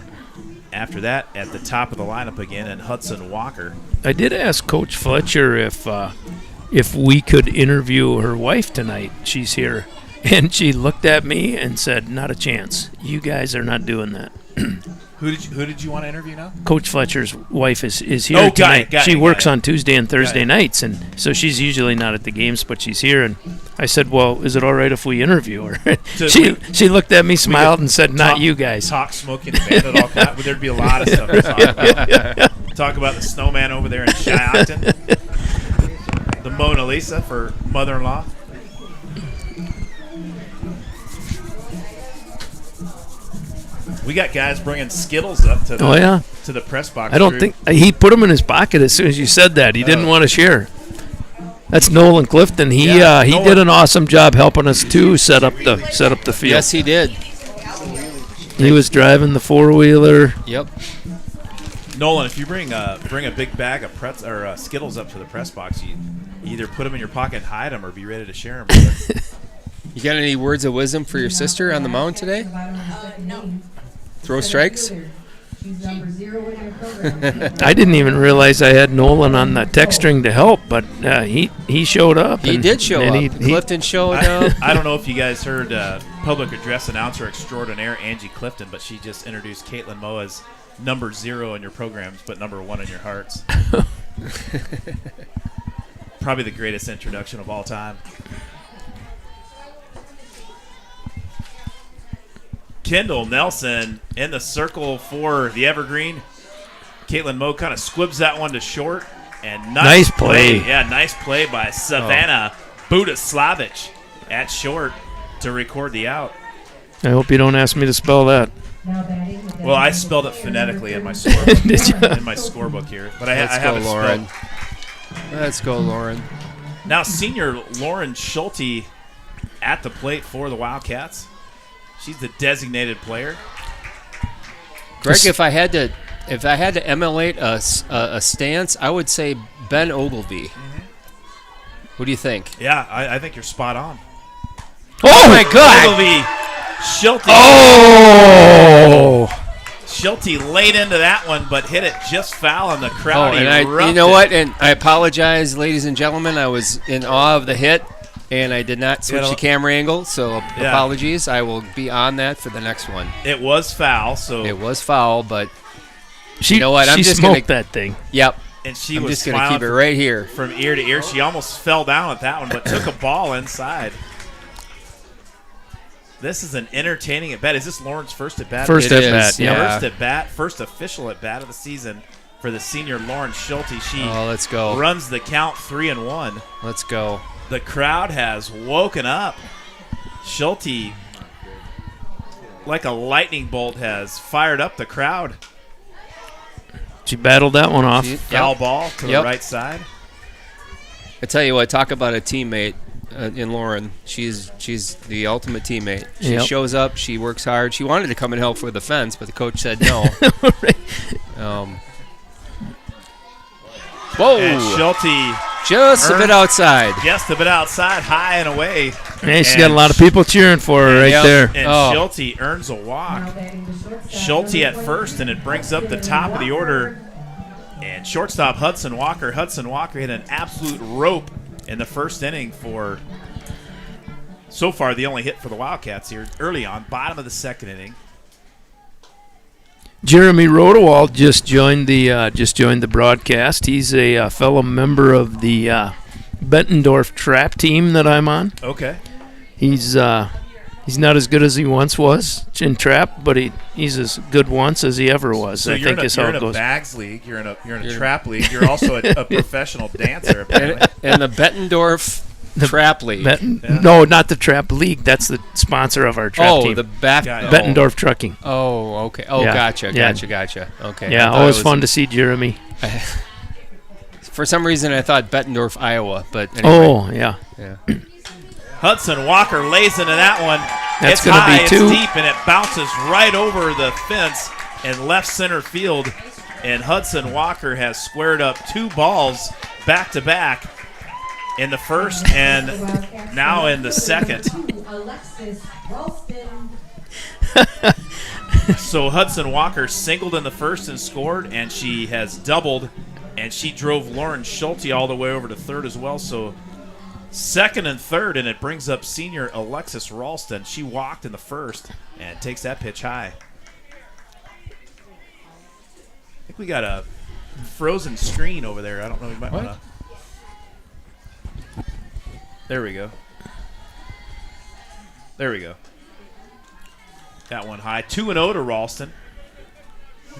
after that, at the top of the lineup again, and Hudson Walker. I did ask Coach Fletcher if we could interview her wife tonight. She's here. And she looked at me and said, "Not a chance. You guys are not doing that." Who did you want to interview now? Coach Fletcher's wife is here Oh, got tonight. it, She works got it. on Tuesday and Thursday Got it. nights, and so she's usually not at the games, but she's here. And I said, "Well, is it all right if we interview her?" So she looked at me, smiled, and said, "Not you guys." Talk, smoking, and bandit, all kind. There'd be a lot of stuff to talk about. Talk about the snowman over there in Shiocton. The Mona Lisa for mother-in-law. We got guys bringing Skittles up to the press box. I don't crew. think he put them in his pocket as soon as you said that. He didn't want to share. That's Nolan Clifton. He Nolan. did an awesome job helping us too set up the field. Yes, he did. He was driving the 4-wheeler. Yep. Nolan, if you bring a big bag of Skittles up to the press box, you either put them in your pocket and hide them, or be ready to share them. You got any words of wisdom for your sister on the mound today? Throw strikes? I didn't even realize I had Nolan on the text string to help, but he showed up. He did show up. Clifton showed up. I don't know if you guys heard public address announcer extraordinaire Angie Clifton, but she just introduced Caitlin Moe as number 0 in your programs, but number 1 in your hearts. Probably the greatest introduction of all time. Kendall Nelson in the circle for the Evergreen. Caitlin Moe kind of squibs that one to short. And Nice play. Yeah, nice play by Savannah Budaslavich at short to record the out. I hope you don't ask me to spell that. Now batting the Well, I designated spelled it player phonetically in my number scorebook. Did you? In my scorebook here, but I Let's have go, it Lauren. spelled. Let's go, Lauren. Now, senior Lauren Schulte at the plate for the Wildcats. She's the designated player. Greg, if I had to emulate a stance, I would say Ben Ogilvy. What do you think? Yeah, I think you're spot on. Oh my God! Ogilvy, Schulte. Oh! Schulte laid into that one, but hit it just foul, and the crowd and you erupted. know what? And I apologize, ladies and gentlemen. I was in awe of the hit, and I did not switch the camera angle, so apologies. I will be on that for the next one. It was foul, so It was foul, but She, you know what? I'm she just smoked gonna, that thing. Yep. and she I'm was just gonna smiling keep it right here. from ear to ear. She almost fell down at that one, but took a ball inside. This is an entertaining at bat. Is this Lauren's first at bat? First It at bat, is, yeah. First at bat, first official at bat of the season for the senior Lauren Schulte. She Oh, let's go. runs the count 3-1. Let's go. The crowd has woken up. Schulte, like a lightning bolt, has fired up the crowd. She battled that one off. Foul ball to the Yep. right side. I tell you what, talk about a teammate in Lauren. She's the ultimate teammate. She Yep. shows up. She works hard. She wanted to come and help for the fence, but the coach said no. Whoa! And Schulte Just a bit outside. just a bit outside, high and away. Hey, she's got a lot of people cheering for her right Yep. there. And Oh. Schulte earns a walk. Now batting the shortstop, Schulte number at 20, first, and it brings up the top of the order. And shortstop Hudson Walker. Hudson Walker hit an absolute rope in the first inning for, so far, the only hit for the Wildcats here early on, bottom of the second inning. Jeremy Rodewald just joined the broadcast. He's a fellow member of the Bettendorf trap team that I'm on. Okay. He's not as good as he once was in trap, but he's as good once as he ever was. So I you're think in is a, how you're it in a goes. bags league. You're in a trap league. You're also a professional dancer, apparently. And the Bettendorf Trap League. No, not the trap league. That's the sponsor of our trap team. the back. Got it. Bettendorf Trucking. Oh, okay. Oh, Yeah. gotcha. Yeah. Okay. I Yeah, thought always it was- fun to see Jeremy. For some reason, I thought Bettendorf, Iowa, but anyway. Oh, yeah. Yeah. Hudson Walker lays into that one. That's It's gonna high, be it's two. deep, and it bounces right over the fence in left center field. And Hudson Walker has squared up two balls back to back in the first and now in the second. Alexis Ralston. So Hudson Walker singled in the first and scored, and she has doubled, and she drove Lauren Schulte all the way over to third as well. So second and third, and it brings up senior Alexis Ralston. She walked in the first and takes that pitch high. I think we got a frozen screen over there. I don't know. We might want to. There we go. There we go. That one high. 2-0 to Ralston.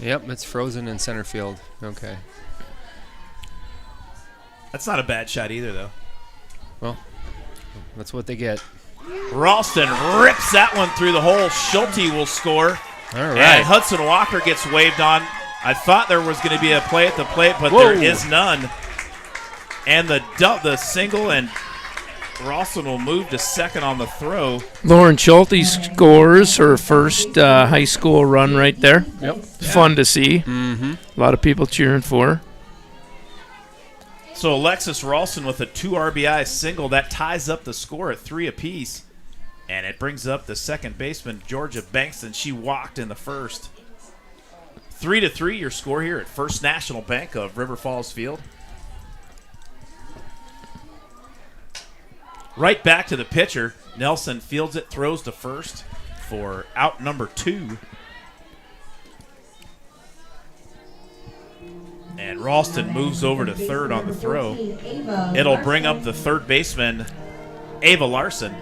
Yep, it's frozen in center field. Okay. That's not a bad shot either, though. Well, that's what they get. Ralston rips that one through the hole. Schulte will score. All And right. Hudson Walker gets waved on. I thought there was going to be a play at the plate, but Whoa. there is none. And the single, and Ralston will move to second on the throw. Lauren Schulte scores her first high school run right there. Yep. Fun to see. Mm-hmm. A lot of people cheering for her. So Alexis Ralston with a 2 RBI single. That ties up the score at 3 apiece. And it brings up the second baseman, Georgia Bankston. She walked in the first. 3-3 your score here at First National Bank of River Falls Field. Right back to the pitcher. Nelson fields it, throws to first for out number 2. And Ralston moves over to third on the throw. It'll bring up the third baseman, Ava Larson.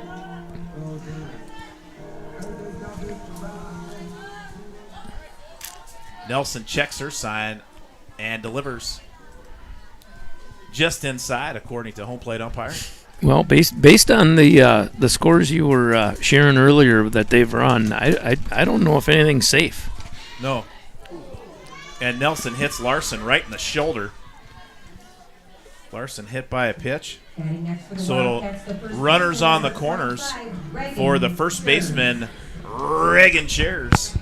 Nelson checks her sign and delivers. just inside, according to home plate umpire. Well, based on the scores you were sharing earlier that they've run, I don't know if anything's safe. No. And Nelson hits Larson right in the shoulder. Larson hit by a pitch. So it'll runners on the corners for the first baseman, Reagan Chairs.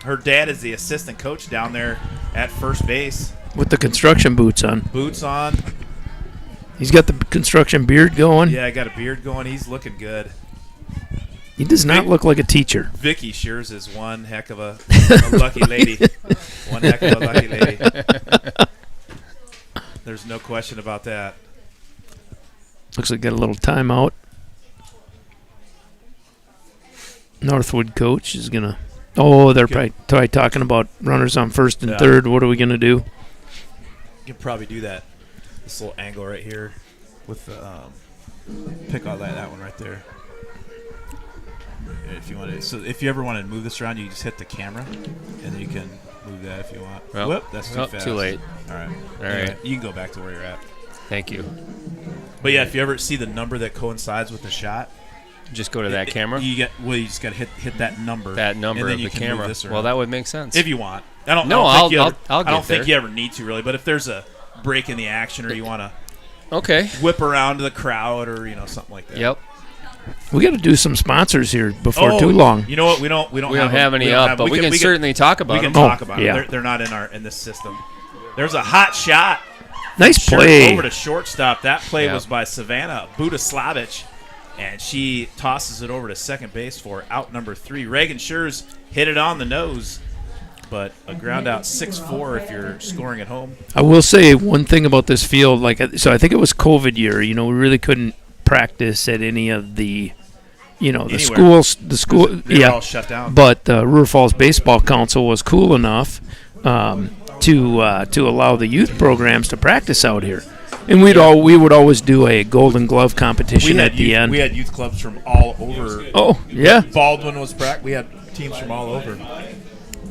Her dad is the assistant coach down there at first base. With the construction boots on. Boots on. He's got the construction beard going. Yeah, got a beard going. He's looking good. He does not look like a teacher. Vicky Shears is one heck of a lucky lady. One heck of a lucky lady. There's no question about that. Looks like got a little timeout. Northwood coach is going to... Oh, they're probably talking about runners on first and third. What are we going to do? You can probably do that. This little angle right here with pick out that one right there. If you want to, so if you ever want to move this around, you just hit the camera, and then you can move that if you want. Well, whoop, that's too fast. Too late. All right. All right. You can go back to where you're at. Thank you. But yeah, if you ever see the number that coincides with the shot, just go to that camera. You just got to hit that number. That number and then of you the can camera. move this around. Don't that would make sense if you want. I don't think you ever need to really. But if there's a break in the action, or you want to whip around to the crowd, or something like that. Yep. We got to do some sponsors here before too long. You know what? We don't have any up, but we can certainly talk about them. We can talk about them. They're not in this system. There's a hot shot. Nice play over to shortstop. That play was by Savannah Budaslavich, and she tosses it over to second base for out number 3. Reagan Schurz hit it on the nose, but a ground out 6-4 if you're scoring at home. I will say one thing about this field. So I think it was COVID year. We really couldn't practice at any of the the schools. The school, they were all shut down. But the River Falls Baseball Council was cool enough to allow the youth programs to practice out here, and we would always do a Golden Glove competition at the end. We had youth clubs from all over. Oh yeah, Baldwin was we had teams from all over.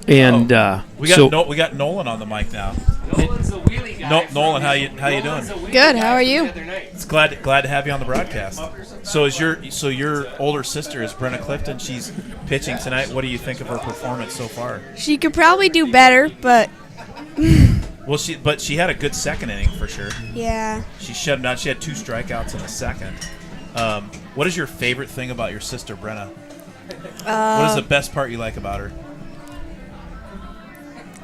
And we got Nolan on the mic now. Nolan's the wheelie guy. Nolan, how you doing? Good. How are you? It's glad to have you on the broadcast. So your older sister is Brenna Clifton. She's pitching tonight. What do you think of her performance so far? She could probably do better, but well, she had a good second inning for sure. Yeah. She shut him down. She had 2 strikeouts in the second. What is your favorite thing about your sister Brenna? What is the best part you like about her?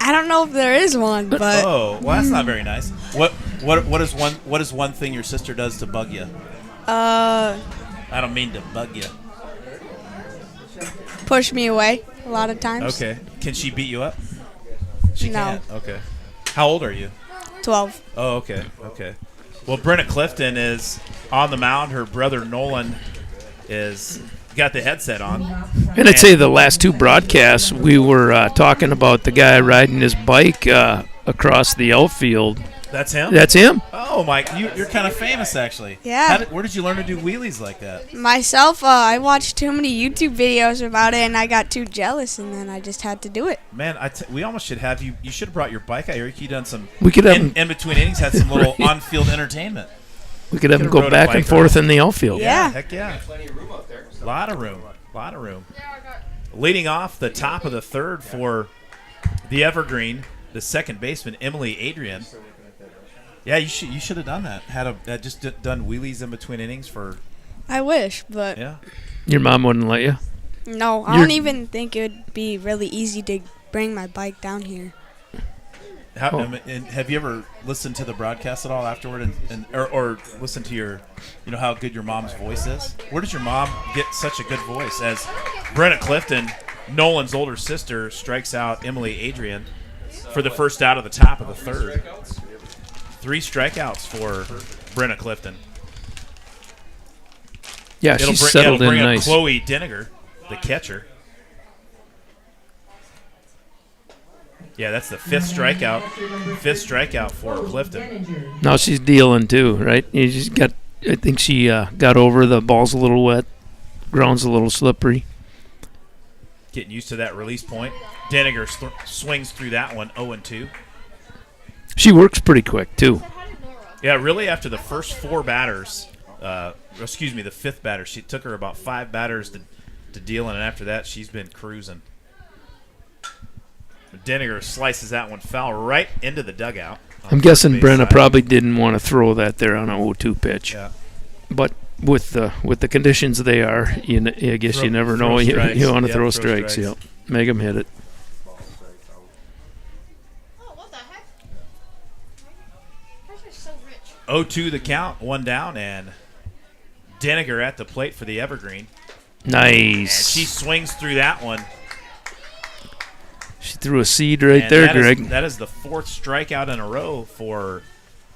I don't know if there is one, but well, that's not very nice. What is one thing your sister does to bug you? I don't mean to bug you. Push me away a lot of times. Okay. Can she beat you up? She No. can't. Okay. How old are you? 12. Oh, okay. Well, Brenna Clifton is on the mound. Her brother Nolan is got the headset on. And I'd say the last 2 broadcasts, we were talking about the guy riding his bike across the outfield. That's him? That's him. Oh, Mike, you're kind of famous, actually. Yeah. Where did you learn to do wheelies like that? Myself, I watched too many YouTube videos about it, and I got too jealous, and then I just had to do it. Man, we almost should have you. You should have brought your bike out here. You could have done some. We could have in between innings, had some little on-field entertainment. We could have him go back and forth in the outfield. Yeah. Heck yeah. Plenty of room up there. A lot of room. Leading off the top of the third for the Evergreen, the second baseman, Emily Adrian. Yeah, you should have done that. Just done wheelies in between innings for. I wish, but yeah. Your mom wouldn't let you. No, I don't even think it would be really easy to bring my bike down here. And have you ever listened to the broadcast at all afterward, or listen to your, how good your mom's voice is? Where does your mom get such a good voice? As Brenna Clifton, Nolan's older sister, strikes out Emily Adrian for the first out of the top of the third. 3 strikeouts for Brenna Clifton. Yeah, she's settled in nice. It'll bring up Chloe Diniger, the catcher. Yeah, that's the 5th strikeout. 5th strikeout for Clifton. Now she's dealing too, right? I think she got over the ball's a little wet, ground's a little slippery. Getting used to that release point. Diniger swings through that one, 0-2. She works pretty quick too. Yeah, really after the first 4 batters, the 5th batter, she took her about 5 batters to deal in, and after that she's been cruising. Denninger slices that one foul right into the dugout. I'm guessing Brenna probably didn't want to throw that there on an 0-2 pitch. Yeah. But with the conditions they are, I guess you never know. You want to throw strikes. Yep. Make them hit it. Oh, what the heck? Guys are so rich. 0-2 the count, 1 down, and Denninger at the plate for the Evergreen. Nice. And she swings through that one. She threw a seed right there, Greg. That is the 4th strikeout in a row for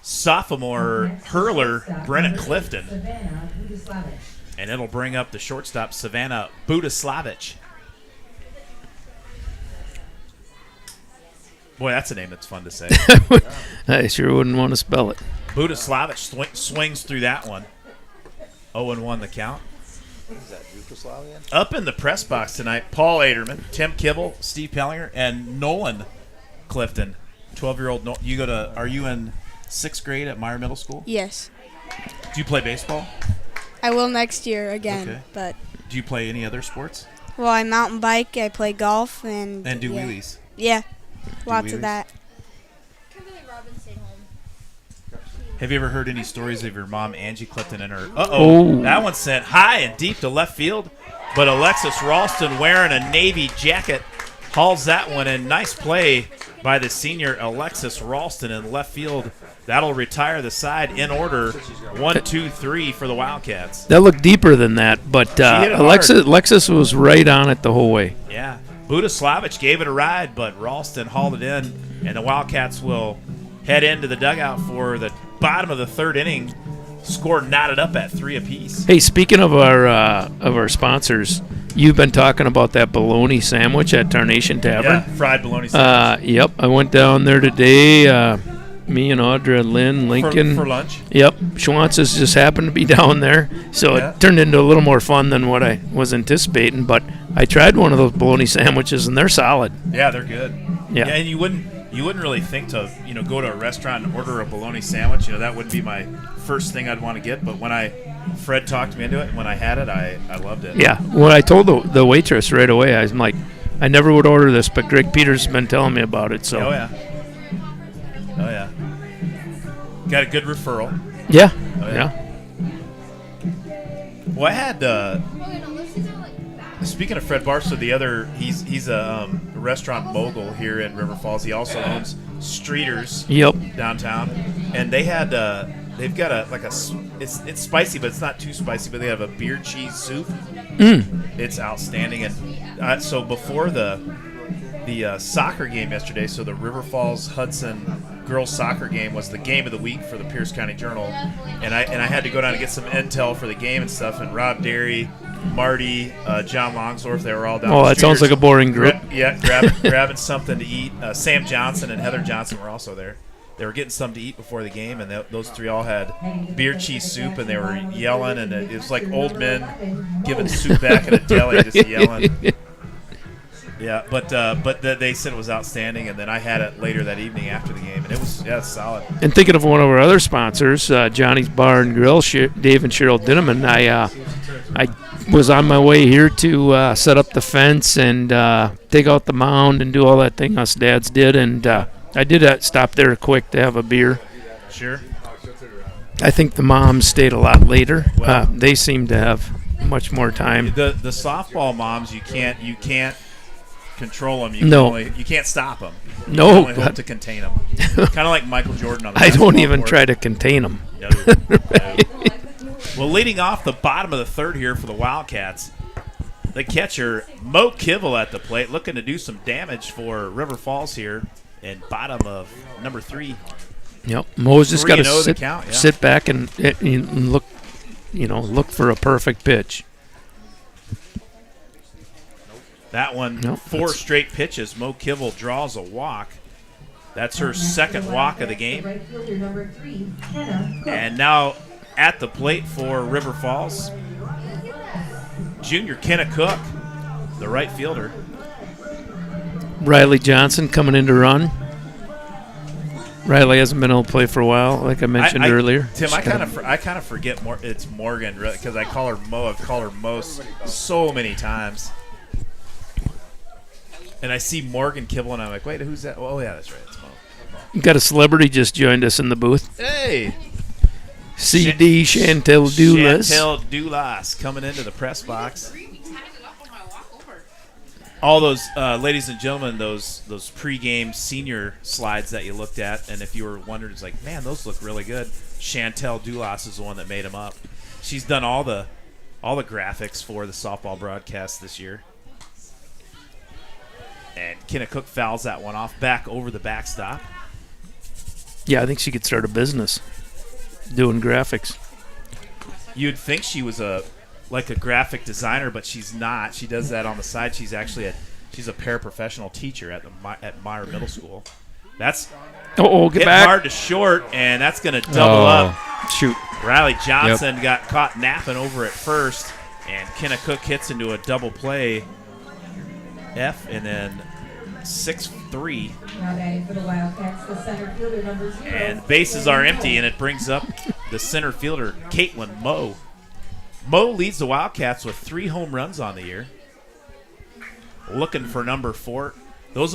sophomore hurler Brenna Clifton. And it'll bring up the shortstop, Savannah Budaslavich. Boy, that's a name that's fun to say. I sure wouldn't want to spell it. Budaslavich swings through that one. 0-1 the count. Is that Yugoslavian? Up in the press box tonight, Paul Aderman, Tim Kibble, Steve Pellinger, and Nolan Clifton. 12-year-old Nolan. Are you in 6th grade at Meyer Middle School? Yes. Do you play baseball? I will next year again. Okay. But Do you play any other sports? well, I mountain bike, I play golf, and And do yeah. wheelies? Yeah, lots wheelies? of that. Kimberly Robin stayed home. Have you ever heard any stories of your mom, Angie Clifton, and her? Oh. That one sent high and deep to left field, but Alexis Ralston, wearing a navy jacket, hauls that one in. Nice play by the senior Alexis Ralston in left field. That'll retire the side in order. 1, 2, 3 for the Wildcats. That looked deeper than that, but hit it Alexis was right on it the whole way. Yeah. Budaslavich gave it a ride, but Ralston hauled it in, and the Wildcats will head into the dugout for the bottom of the 3rd inning. Score knotted up at 3 apiece. Hey, speaking of our sponsors, you've been talking about that bologna sandwich at Tarnation Tavern. Yeah, fried bologna sandwich. Yep, I went down there today. Me and Audra, Lynn, Lincoln. For lunch. Yep, Schwantz's just happened to be down there, so Yeah. it turned into a little more fun than what I was anticipating. But I tried one of those bologna sandwiches, and they're solid. Yeah, they're good. Yeah. And you wouldn't really think to go to a restaurant and order a bologna sandwich. That wouldn't be my first thing I'd want to get. But when Fred talked me into it, and when I had it, I loved it. Yeah, well, I told the waitress right away. I was like, I never would order this, but Greg Peters has been telling me about it. So. Oh yeah. Got a good referral. Yeah. Oh, yeah. Well, I had. Okay, no, let's do that like back. Speaking of Fred Barstow, he's a restaurant mogul here in River Falls. He also owns Streeters Yep. downtown, and they've got it's spicy, but it's not too spicy. But they have a beer cheese soup. It's outstanding, and so before the soccer game yesterday, so the River Falls Hudson girls soccer game was the game of the week for the Pierce County Journal, and I had to go down and get some intel for the game and stuff. And Rob Derry, Marty, John Longsdorf, they were all down. Oh, that sounds like a boring group. Grabbing something to eat. Sam Johnson and Heather Johnson were also there. They were getting something to eat before the game, and those 3 all had beer cheese soup, and they were yelling, and it was like old men giving soup back at a deli, just yelling. Yeah, but they said it was outstanding, and then I had it later that evening after the game, and it was solid. And thinking of one of our other sponsors, Johnny's Bar and Grill, Dave and Cheryl Dinneman, I was on my way here to set up the fence and dig out the mound and do all that thing us dads did, and I did stop there quick to have a beer. Sure. I think the moms stayed a lot later. They seem to have much more time. The softball moms, you can't control them. You can't stop them. You No, can only hope but- to contain them. Kind of like Michael Jordan on the I don't basketball even court. try to contain them. No. Well, leading off the bottom of the 3rd here for the Wildcats, the catcher, Mo Kivel at the plate, looking to do some damage for River Falls here in bottom of number 3. Yep, Mo's just got to 3-0 the count, yeah. sit back and look, look for a perfect pitch. That one, Nope, 4 that's- straight pitches. Mo Kivel draws a walk. That's her 2nd walk of the game. Right fielder number 3, Hannah Cook. And now at the plate for River Falls, junior Kenna Cook, the right fielder. Riley Johnson coming in to run. Riley hasn't been able to play for a while, like I mentioned earlier. Tim, She's I kind of forget it's Morgan because I call her Mo. I've called her Mo so many times, and I see Morgan Kibble, and I'm like, wait, who's that? Oh yeah, that's right, it's Mo. You got a celebrity just joined us in the booth. Hey, CD Chantel Doulas. Chantel Doulas coming into the press box. All those, ladies and gentlemen, those pregame senior slides that you looked at, and if you were wondering, it's like, man, those look really good. Chantel Doulas is the one that made them up. She's done all the graphics for the softball broadcast this year. And Kenna Cook fouls that one off back over the backstop. Yeah, I think she could start a business doing graphics. You'd think she was like a graphic designer, but she's not. She does that on the side. She's actually she's a paraprofessional teacher at Meyer Middle School. That's get hit back. hard to short, and that's going to double up. Shoot. Riley Johnson got caught napping over at first, and Kenna Cook hits into a double play F, and then 6-3. Now batting for the Wildcats, the center fielder number 0. And bases are empty, and it brings up the center fielder, Caitlin Moe. Moe leads the Wildcats with 3 home runs on the year. Looking for number 4. Those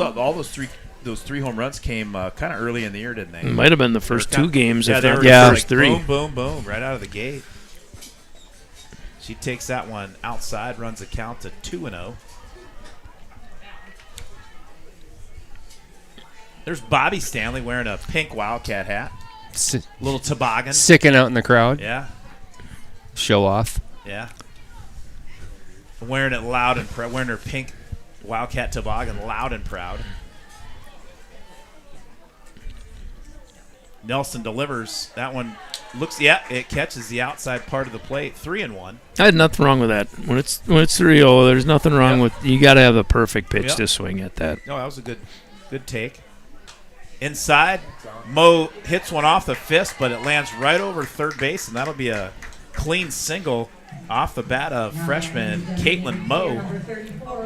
three home runs came kind of early in the year, didn't they? It might have been the first 2 games, if they not were the first like 3. Boom, boom, boom, right out of the gate. She takes that one outside, runs the count to 2-0. There's Bobby Stanley wearing a pink Wildcat hat. Little toboggan. Sticking out in the crowd. Yeah. Show off. Yeah. Wearing it loud and proud. Wearing her pink Wildcat toboggan loud and proud. Nelson delivers. That one it catches the outside part of the plate. 3-1. I had nothing wrong with that. When it's 3-0, there's nothing wrong with. You got to have a perfect pitch to swing at that. No, that was a good take. Inside, Mo hits one off the fist, but it lands right over third base, and that'll be a clean single off the bat of freshman Caitlin Moe.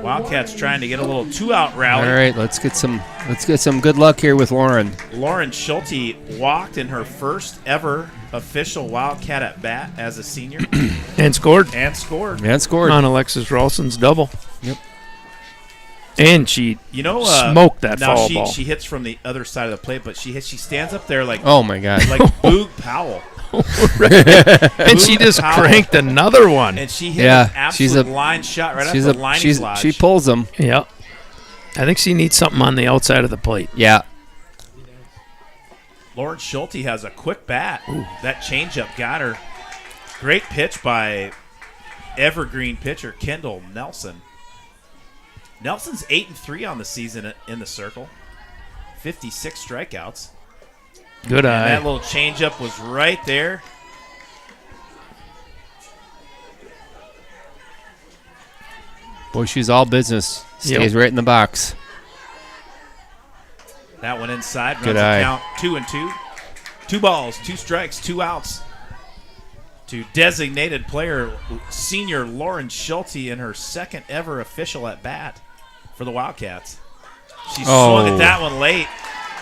Wildcats trying to get a little 2-out rally. All right, let's get some good luck here with Lauren. Lauren Schulte walked in her first ever official Wildcat at bat as a senior. And scored. On Alexis Ralston's double. Yep. And she smoked that foul ball. She hits from the other side of the plate, but she stands up there like, oh my God, like Boog Powell. And she just cranked another one. And she hit an absolute line shot right off the lining lodge. She pulls them. Yeah. I think she needs something on the outside of the plate. Yeah. Lauren Schulte has a quick bat. Ooh. That changeup got her. Great pitch by Evergreen pitcher Kendall Nelson. Nelson's 8-3 on the season in the circle. 56 strikeouts. Good eye. And that little changeup was right there. Boy, she's all business. Stays right in the box. That one inside. Runs Good the eye. count 2-2. 2 balls, 2 strikes, 2 outs. To designated player, senior Lauren Schulte in her second ever official at bat for the Wildcats. She swung at that one late,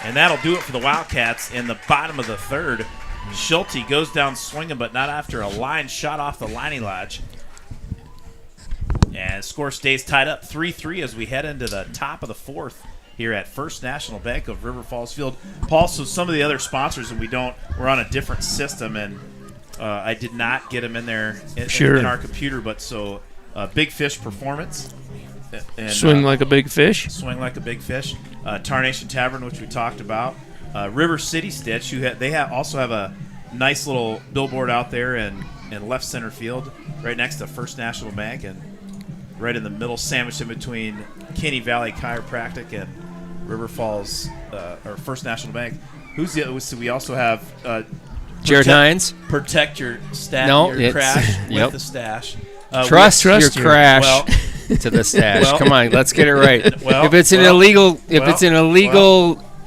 and that'll do it for the Wildcats in the bottom of the third. Schulte goes down swinging, but not after a line shot off the lining lodge. And score stays tied up 3-3 as we head into the top of the fourth here at First National Bank of River Falls Field. Paul, so some of the other sponsors, and we're on a different system, and I did not get them in there in our computer, but so Big Fish Performance. And, Swing like a big fish. Swing like a big fish. Tarnation Tavern, which we talked about. River City Stitch, they also have a nice little billboard out there in left center field, right next to First National Bank, and right in the middle, sandwiched in between Kinney Valley Chiropractic and River Falls, or First National Bank. Who's the other? So we also have Jared Hines. Protect your stash. Your crash with the stash. Trust your crash to the stash. Come on, let's get it right. If it's an illegal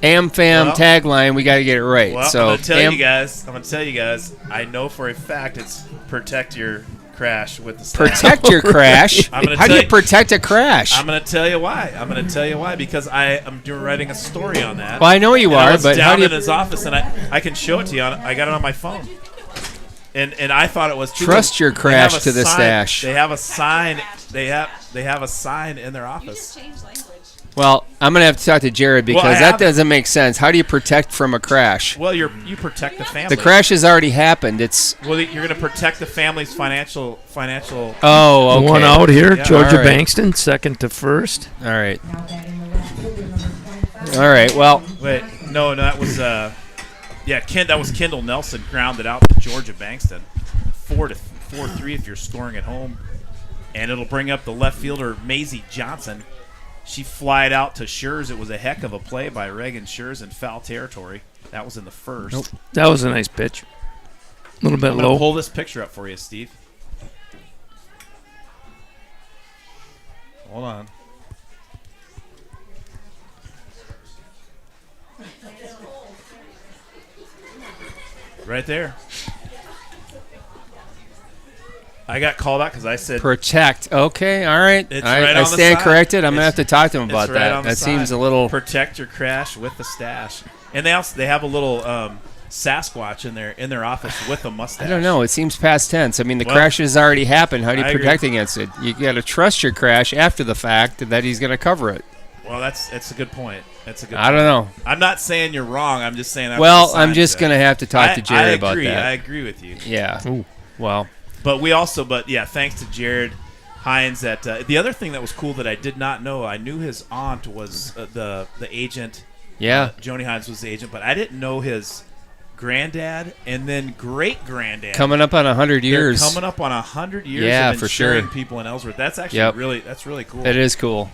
AmFam tagline, we got to get it right. Well, so I'm gonna tell you guys. I know for a fact it's protect your crash with the stash. Protect your crash. I'm gonna How do tell you protect a crash? I'm going to tell you why. Because I'm writing a story on that. Well, I know you And I are, was but how down do in you his office, and I can show it to you. I got it on my phone. And I thought it was too. Trust your They crash have a to the sign- stash. They have a sign. They have a sign in their office. Well, I'm gonna have to talk to Jared Well, because I that have- doesn't make sense. How do you protect from a crash? Well, you protect the family. The crash has already happened. It's Well, you're going to protect the family's financial. oh, okay. One out here. Yeah. Georgia All right. Bankston, second to first. All right. Now batting the left fielder, number 25. All right. Well, Wait, no, that was that was Kendall Nelson grounded out to Georgia Bankston, 4-3 if you're scoring at home, and it'll bring up the left fielder Maisie Johnson. She flied out to Schurz. It was a heck of a play by Reagan Schurz in foul territory. That was in the first. Nope. That was a nice pitch. A little bit I'm going to low. pull this picture up for you, Steve. Hold on. Right there. I got called out because I said protect. Okay. All right. It's I, right I on the stand side. corrected. I'm gonna It's- have to talk to him it's about right on that. the That seems side. a little. Protect your crash with the stash, and they have a little Sasquatch in their office with a mustache. I don't know. It seems past tense. I mean, the Well, crash has already happened. How do you I agree. protect against it? You got to trust your crash after the fact that he's going to cover it. Well, that's a good point. That's a good. I don't know. I'm not saying you're wrong. I'm just saying. That's Well, the I'm sign just said. going to have to talk to I Jerry agree. about that. I agree with you. Yeah. Ooh. Well, But thanks to Jared Hines. The other thing that was cool that I did not know, I knew his aunt was the agent. yeah. Joni Hines was the agent, but I didn't know his granddad and then great granddad. Coming up on 100 years. They're coming up on 100 years. Yeah, of for sure. insuring people in Ellsworth. That's actually Yep. really cool. It is cool.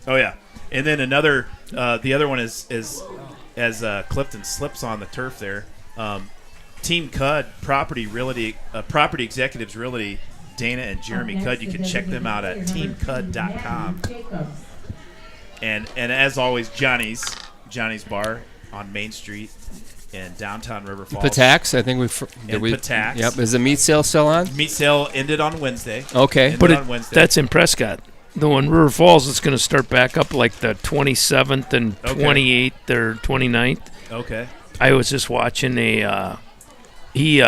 Oh yeah, and then another. The other one is as Clifton slips on the turf there. Team Cud Property Executives Realty, Dana and Jeremy Cud. You can check them out at teamcud.com. And as always, Johnny's Bar on Main Street in downtown River Falls. Patax, I think we. Patax. Yep. Is the meat sale still on? Meat sale ended on Wednesday. Okay. Ended But on Wednesday. that's in Prescott. The one River Falls is going to start back up like the 27th and Okay. 28th or 29th. okay. I was just watching he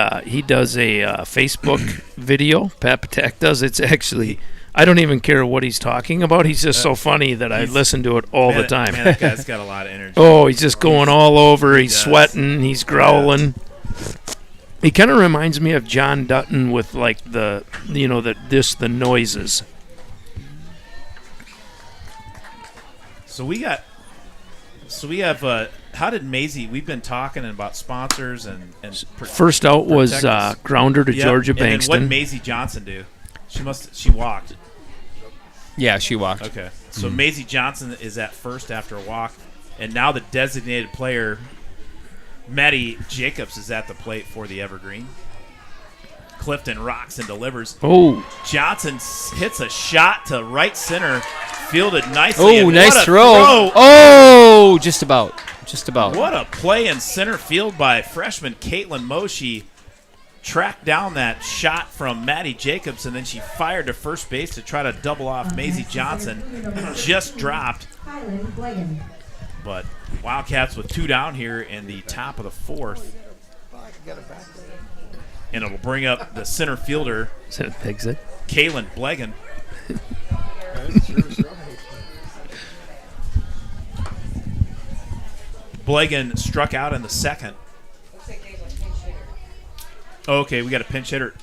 does a Facebook video. Pat Patak does. It's actually, I don't even care what he's talking about. He's just so funny that I he's- listen to it all the Man, time. Man, that guy's got a lot of energy. Oh, he's just going all over. He's does. sweating. He's growling. He kind of reminds me of John Dutton with like the noises. So we have. How did Maisie? We've been talking about sponsors and First out was protect us. Grounder to Yep, Georgia and then what Bankston. did Maisie Johnson do? She walked. Yeah, she walked. Okay. So Maisie Johnson is at first after a walk, and now the designated player, Maddie Jacobs, is at the plate for the Evergreen. Clifton rocks and delivers. Oh, Johnson hits a shot to right center, fielded nicely. Oh, and nice what a throw. Oh, just about. Just about. What a play in center field by freshman Caitlin Moshi. Tracked down that shot from Maddie Jacobs, and then she fired to first base to try to double off Maisie Johnson. Just dropped. Kylan Blagan. But Wildcats with two down here in the top of the fourth. And it'll bring up the center fielder, is that a pig's head? Kaylin Blegan. Blegan struck out in the second. Okay, we got a pinch hitter.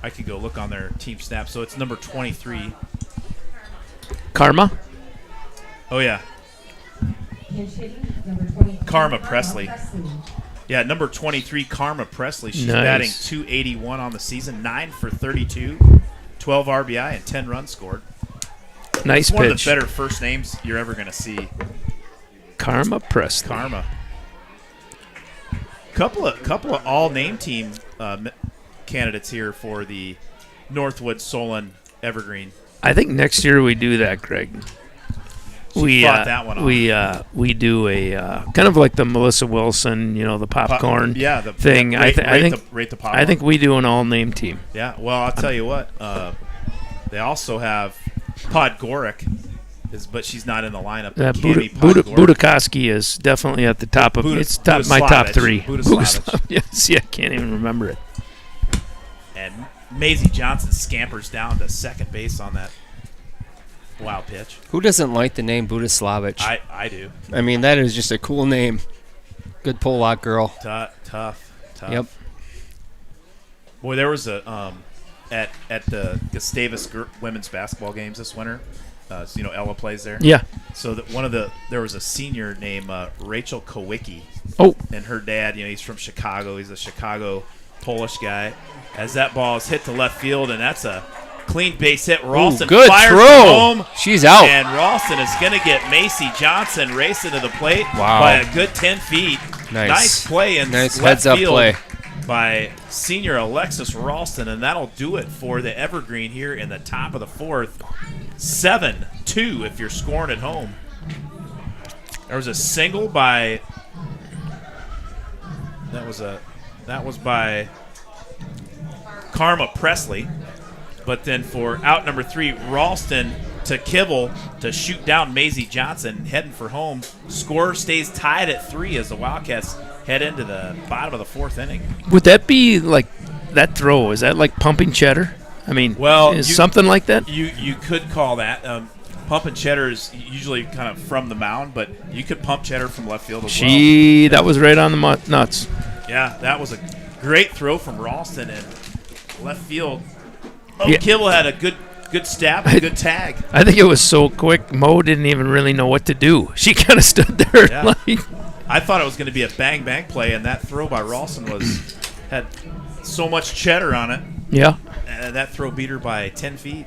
I could go look on their team snap. So it's number 23. Karma? Oh, yeah. Pinch hitting, number 23. Karma Presley. Yeah, number 23, Karma Presley. She's Nice. batting .281 on the season, 9 for 32, 12 RBI, and 10 runs scored. Nice It's one of pitch. the better first names you're ever going to see. Karma Presley. Karma. Couple of all-name team candidates here for the Northwood Solon Evergreen. I think next year we do that, Greg. we fought that one off. we do a kind of like the Melissa Wilson, the popcorn the thing. Rate, I think rate the popcorn. I think we do an all-name team. Yeah. Well, I'll tell you what. They also have Podgoric, but she's not in the lineup. Cami Podgoric. Budakowski is definitely at the top of it's my top three. Budaslavic. Yes, yeah, I can't even remember it. And Maisie Johnson scampers down to second base on that wild pitch. Who doesn't like the name Budaslavich? I do. I mean, that is just a cool name. Good Polak girl. Tough. Yep. Boy, there was a at the Gustavus women's basketball games this winter. So, Ella plays there. Yeah. So there was a senior named Rachel Kowicki. Oh. And her dad, he's from Chicago. He's a Chicago Polish guy. As that ball is hit to left field, and that's a clean base hit. Ralston good fires throw. it home. She's out. And Ralston is going to get Macy Johnson racing to the plate Wow. by a good 10 feet. Nice Play in nice left heads-up field play. by senior Alexis Ralston, and that'll do it for the Evergreen here in the top of the fourth. 7-2 if you're scoring at home. There was a single by that was by Karma Presley, but then for out number 3, Ralston to Kibble to shoot down Maisie Johnson, heading for home. Score stays tied at 3 as the Wildcats head into the bottom of the fourth inning. Would that be like that throw? Is that like pumping cheddar? I mean, something like that? You could call that. Pumping cheddar is usually kind of from the mound, but you could pump cheddar from left field as well. That was right on the nuts. Yeah, that was a great throw from Ralston and left field. Yeah. Kibble had a good stab and a good tag. I think it was so quick, Mo didn't even really know what to do. She kind of stood there like... I thought it was going to be a bang play, and that throw by Ralston had so much cheddar on it. Yeah. And that throw beat her by 10 feet.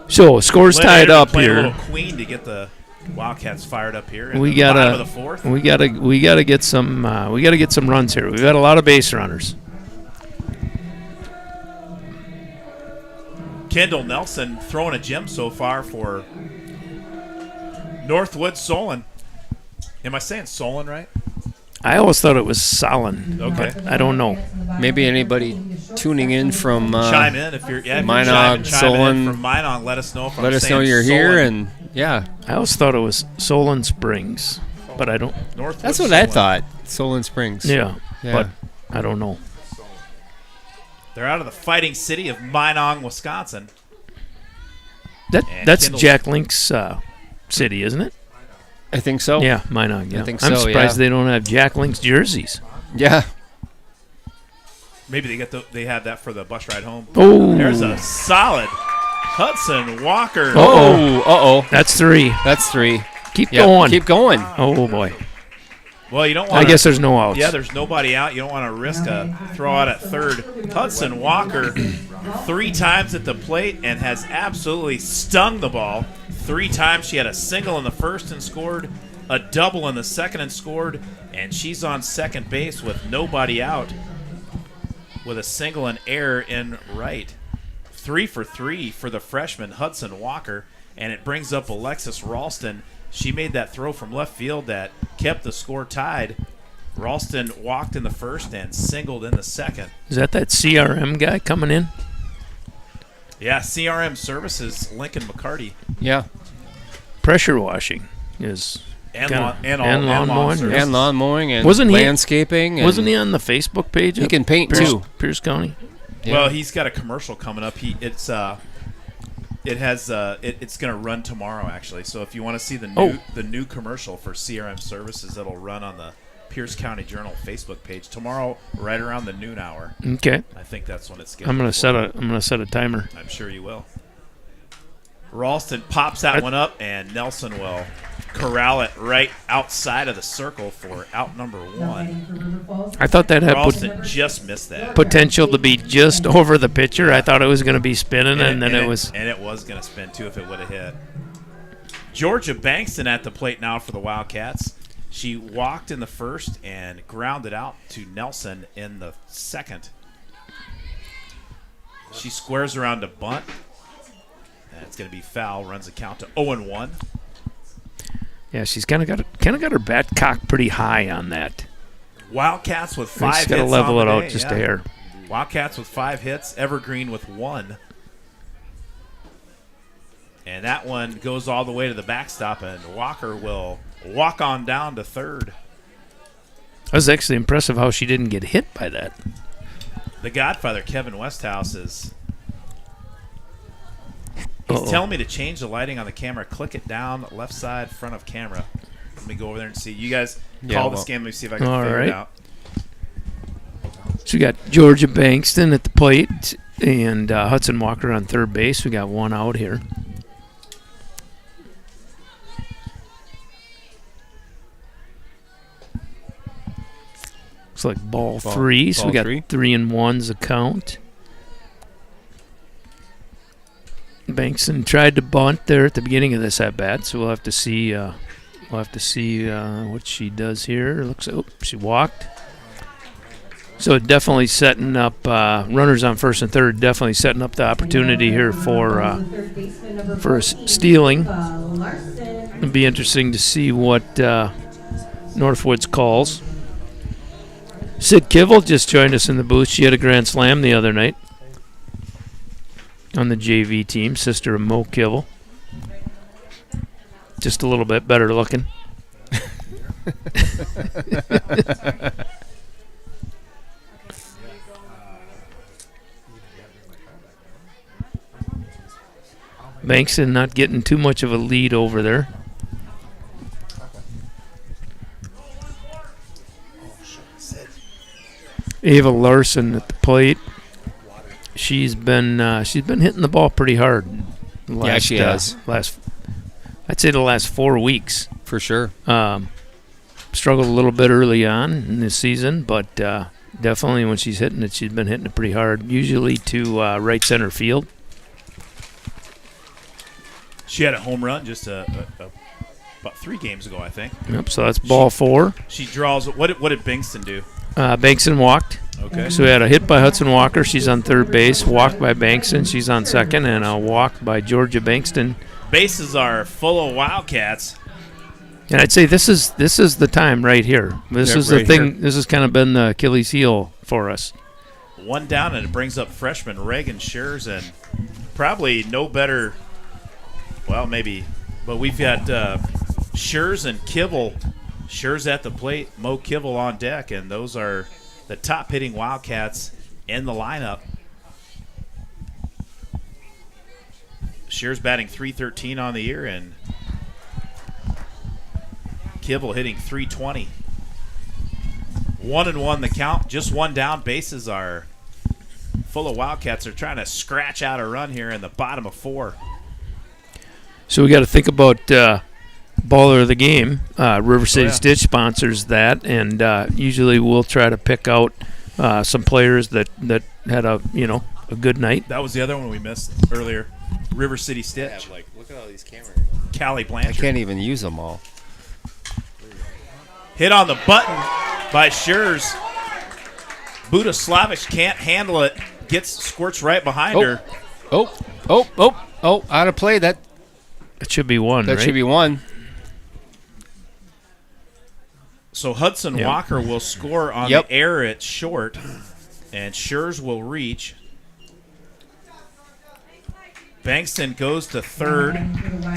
So scores tied up here. A here. little queen to get the Wildcats fired up here. We got gotta of the fourth. we gotta get some runs here. We've got a lot of base runners. Kendall Nelson throwing a gem so far for Northwood Solon. Am I saying Solon right? I always thought it was Solon. Okay. I don't know. Maybe anybody tuning in from chime in if you're Minong, Solon. from Minong. Let us know if let I'm us saying know you're Solon. here, and yeah. I always thought it was Solon Springs, but I don't. Northwood That's what Solon. I thought. Solon Springs. Yeah, but I don't know. They're out of the fighting city of Minong, Wisconsin. That's Jack Link's city, isn't it? I think so. Yeah, Minong. Yeah. I think I'm so, surprised they don't have Jack Link's jerseys. Yeah. Maybe they have that for the bus ride home. Oh, there's a solid Hudson Walker. Uh-oh. That's 3. That's 3. Keep going. Keep going. Oh, boy. Well, you don't want I guess there's no outs. Yeah, there's nobody out. You don't want to risk a throw out at third. Hudson Walker 3 times at the plate and has absolutely stung the ball. 3 times she had a single in the first and scored, a double in the second and scored, and she's on second base with nobody out with a single and error in right. 3 for 3 for the freshman Hudson Walker, and it brings up Alexis Ralston. She made that throw from left field that kept the score tied. Ralston walked in the first and singled in the second. Is that CRM guy coming in? Yeah, CRM Services, Lincoln McCarty. Yeah. Pressure washing is And lawn mowing. services. And lawn mowing and Wasn't he- landscaping. And Wasn't he on the Facebook page? He can paint too. Pierce County. Yeah. Well, he's got a commercial coming up. It's going to run tomorrow actually. So if you want to see the new commercial for CRM Services, it'll run on the Pierce County Journal Facebook page tomorrow, right around the noon hour. Okay. I think that's when it's scheduled. I'm gonna set a timer. I'm sure you will. Ralston pops that one up, and Nelson will corral it right outside of the circle for out number 1. I thought that had Ralston just missed that. potential to be just over the pitcher. I thought it was going to be spinning, and then it was. And it was going to spin, too, if it would have hit. Georgia Bankston at the plate now for the Wildcats. She walked in the first and grounded out to Nelson in the second. She squares around to bunt. That's going to be foul. Runs the count to 0-1. Yeah, she's kind of got her bat cocked pretty high on that. Wildcats with 5 She's hits. got to level on it the out day, just yeah. a hair. Wildcats with 5 hits. Evergreen with 1. And that one goes all the way to the backstop, and Walker will walk on down to third. That was actually impressive how she didn't get hit by that. The Godfather, Kevin Westhouse, is Uh-oh. he's telling me to change the lighting on the camera. Click it down, left side, front of camera. Let me go over there and see. You guys call this game. Let me see if I can All figure right. it out. So we got Georgia Bankston at the plate and Hudson Walker on third base. We got one out here. Looks like ball three. So we got 3-1's a count. Bankston tried to bunt there at the beginning of this at bat, so we'll have to see. What she does here. Looks. Oh, she walked. So definitely setting up runners on first and third. Definitely setting up the opportunity here for stealing. It'll be interesting to see what Northwood's calls. Sid Kivel just joined us in the booth. She had a grand slam the other night on the JV team, sister of Mo Kivel. Just a little bit better looking. Bankston not getting too much of a lead over there. Ava Larson at the plate. She's been hitting the ball pretty hard. Yeah, she has. I'd say the last 4 weeks. For sure. Struggled a little bit early on in this season, but definitely when she's hitting it, she's been hitting it pretty hard, usually to right center field. She had a home run just about 3 games ago, I think. Yep, so that's ball 4. She draws. What did Bankston do? Bankston walked. Okay. So we had a hit by Hudson Walker. She's on third base. Walk by Bankston. She's on second. And a walk by Georgia Bankston. Bases are full of Wildcats. And I'd say this is the time right here. This is the thing. Here. This has kind of been the Achilles heel for us. One down, and it brings up freshman Reagan Schurz, and probably no better. Well, maybe, but we've got Schurz and Kivel. Schurz at the plate, Mo Kivel on deck, and those are the top hitting Wildcats in the lineup. Schurz batting .313 on the year, and Kivel hitting .320. 1-1 the count, just one down. Bases are full of Wildcats. They're trying to scratch out a run here in the bottom of 4. So we got to think about baller of the game. River City Stitch sponsors that, and usually we'll try to pick out some players that had a good night. That was the other one we missed earlier. River City Stitch. Yeah, look at all these cameras. Callie I Blanchard. can't even use them all. Hit on the button by Schurz. Buda Slavic can't handle it. Squirts right behind her. Out of play. That should be one. That right? should be one. So Hudson Walker will score on the air at short, and Schurz will reach. Bankston goes to third.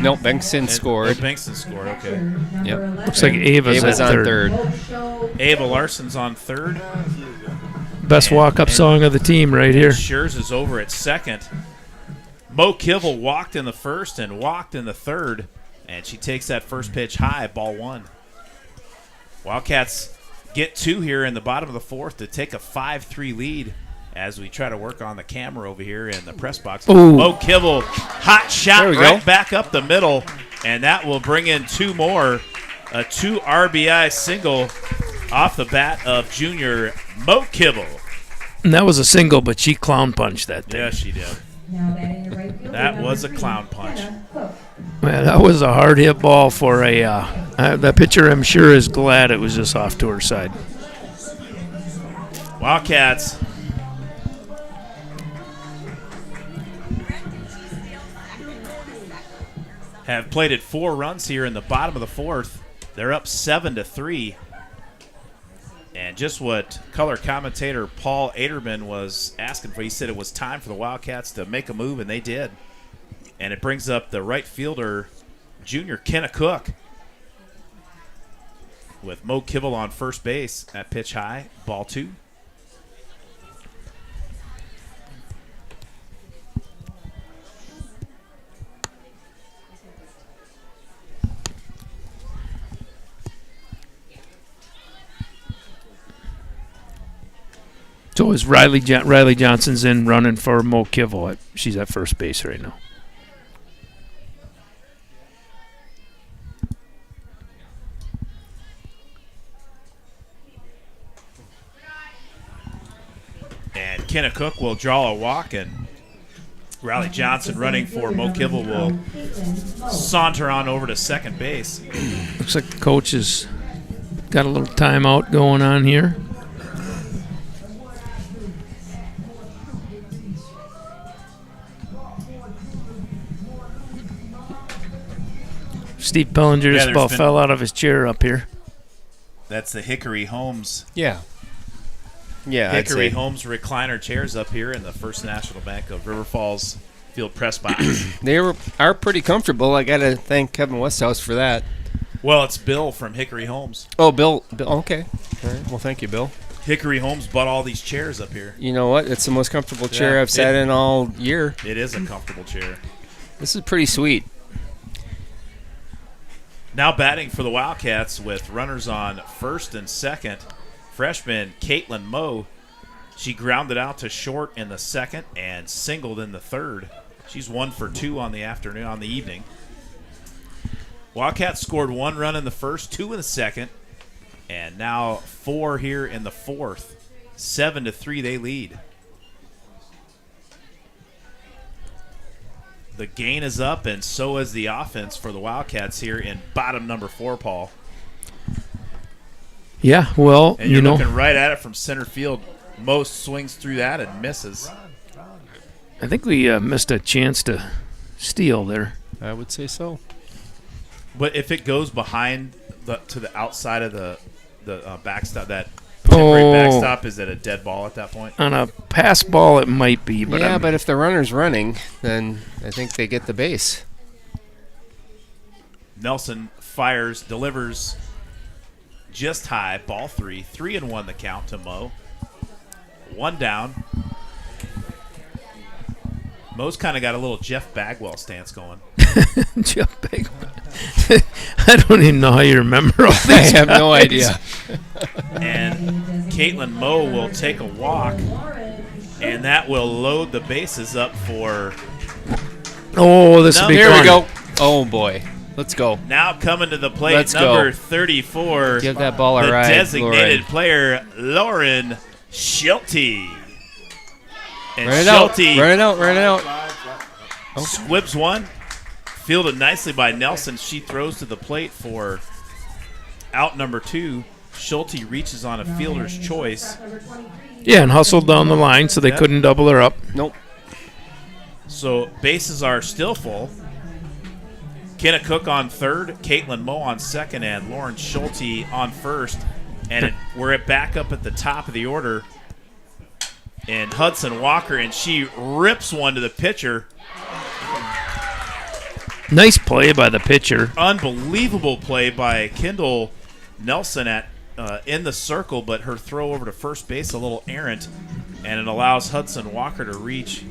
No, Bankston scored. Bankston scored, okay. Yep. Looks like Ava's on third. Ava Larson's on third. Best walk-up song of the team right here. Schurz is over at second. Mo Kivel walked in the first and walked in the third, and she takes that first pitch high, ball 1. Wildcats get 2 here in the bottom of the 4th to take a 5-3 lead as we try to work on the camera over here in the press box. Ooh. Mo Kivel, hot shot right back up the middle, and that will bring in 2 more. A 2 RBI single off the bat of junior Mo Kivel. And that was a single, but she clown punched that thing. Yeah, she did. That was a clown punch. Man, that was a hard hit ball for that pitcher. I'm sure is glad it was just off to her side. have plated 4 runs here in the bottom of the 4th. They're up 7-3. And just what color commentator Paul Aderman was asking for, he said it was time for the Wildcats to make a move, and they did. And it brings up the right fielder, junior Kenna Cook, with Mo Kibble on first base at pitch high, ball 2. So is Riley Johnson's in running for Mo Kibble. She's at first base right now. And Kenna Cook will draw a walk, and Riley Johnson running for Mo Kibble will saunter on over to second base. Looks like the coach has got a little timeout going on here. Steve Bellinger just about fell out of his chair up here. That's the Hickory Homes. Yeah, Hickory Homes recliner chairs up here in the First National Bank of River Falls Field press box. They are pretty comfortable. I got to thank Kevin Westhouse for that. Well, it's Bill from Hickory Homes. Oh, Bill. Okay. All right. Well, thank you, Bill. Hickory Homes bought all these chairs up here. You know what? It's the most comfortable chair I've sat in all year. It is a comfortable chair. This is pretty sweet. Now batting for the Wildcats with runners on first and second, freshman Caitlin Moe. She grounded out to short in the second and singled in the third. She's 1 for 2 on the evening. Wildcats scored 1 run in the first, 2 in the second, and now 4 here in the fourth. 7-3 they lead. The gain is up, and so is the offense for the Wildcats here in bottom number 4, Paul. Yeah, well, and you're looking right at it from center field. Most swings through that and misses. I think we missed a chance to steal there. I would say so. But if it goes behind to the outside of the backstop, that temporary backstop, is it a dead ball at that point? On a pass ball, it might be. But yeah, but if the runner's running, then I think they get the base. Nelson fires, delivers just high, ball 3. 3-1 the count to Mo. 1 down. Mo's kind of got a little Jeff Bagwell stance going. Jeff Bagwell. I don't even know how you remember all these I have no idea. And Caitlin Moe will take a walk, and that will load the bases up for... Oh, this will be Here fun. we go. Oh, boy. Let's go. Now coming to the plate, Let's number go. 34. Give that ball a the ride, designated Lauren. player, Lauren Schulte. And Run it out. Run it out. Squibs one. Fielded nicely by Nelson. She throws to the plate for out number 2. Schulte reaches on a fielder's choice. Yeah, and hustled down the line so they couldn't double her up. Nope. So bases are still full. Kenna Cook on third, Caitlin Moe on second, and Lauren Schulte on first. And we're back up at the top of the order. And Hudson Walker, and she rips one to the pitcher. Nice play by the pitcher. Unbelievable play by Kendall Nelson at in the circle, but her throw over to first base a little errant, and it allows Hudson Walker to reach.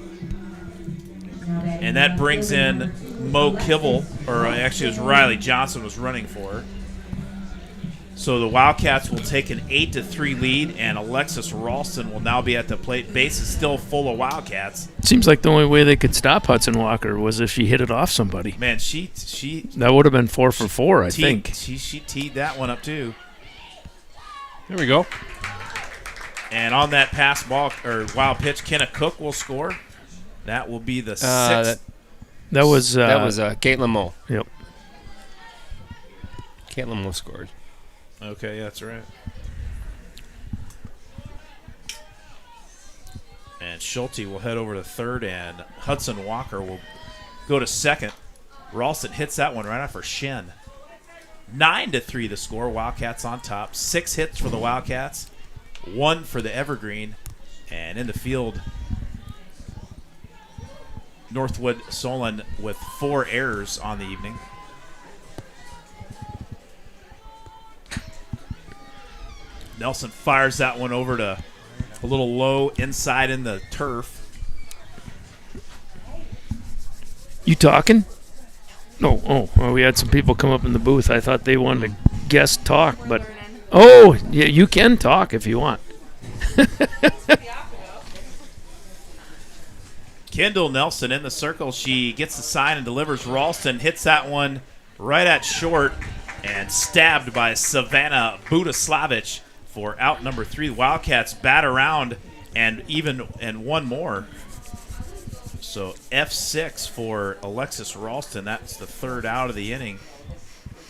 And that brings in Mo Kibble, or actually it was Riley Johnson was running for her. So the Wildcats will take an 8-3 lead, and Alexis Ralston will now be at the plate. Base is still full of Wildcats. Seems like the only way they could stop Hudson Walker was if she hit it off somebody. Man, she that would have been 4 for 4, I think. She teed that one up too. There we go. And on that pass ball or wild pitch, Kenna Cook will score. That will be the 6th. That was Caitlin Moe. Yep. Caitlin Moe scored. Okay, that's right. And Schulte will head over to third, and Hudson Walker will go to second. Ralston hits that one right off her shin. 9-3 the score. Wildcats on top. 6 hits for the Wildcats. 1 for the Evergreen. And in the field, Northwood Solon with 4 errors on the evening. Nelson fires that one over to a little low inside in the turf. You talking? No. Oh, we had some people come up in the booth. I thought they wanted to guest talk, but yeah, you can talk if you want. Kendall Nelson in the circle. She gets the sign and delivers. Ralston hits that one right at short and stabbed by Savannah Budaslavich for out number 3. Wildcats bat around and one more. So F6 for Alexis Ralston. That's the 3rd out of the inning.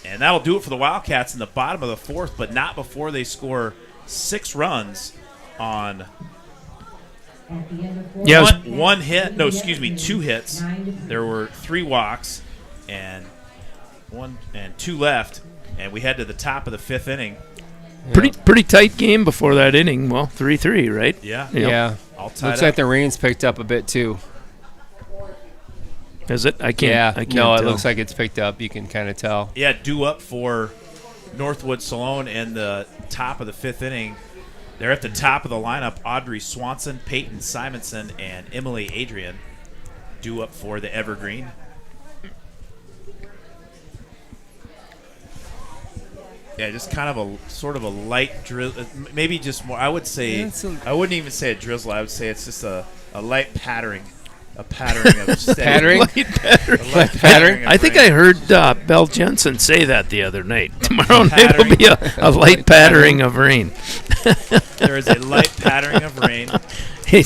And that'll do it for the Wildcats in the bottom of the 4th, but not before they score 6 runs on one hit. No, excuse me, 2 hits. There were 3 walks and 2 left, and we head to the top of the 5th inning. Pretty tight game before that inning. Well, 3-3, right? Yeah. Yeah. All tied Looks up. like the rain's picked up a bit too. Is it? I can't No, tell. it looks like it's picked up. You can kind of tell. Yeah, due up for Northwood Solon in the top of the 5th inning. They're at the top of the lineup. Audrey Swanson, Peyton Simonson, and Emily Adrian due up for the Evergreen. Yeah, just kind of a sort of a light drizzle. Maybe just more. I would say, I wouldn't even say a drizzle. I would say it's just a light pattering. A pattering of steady. Pattering? Light pattering. A light pattering of I think rain. I heard Belle Jensen say that the other night. Tomorrow night will Pattering. be a light pattering of rain. There is a light pattering of rain. Hey,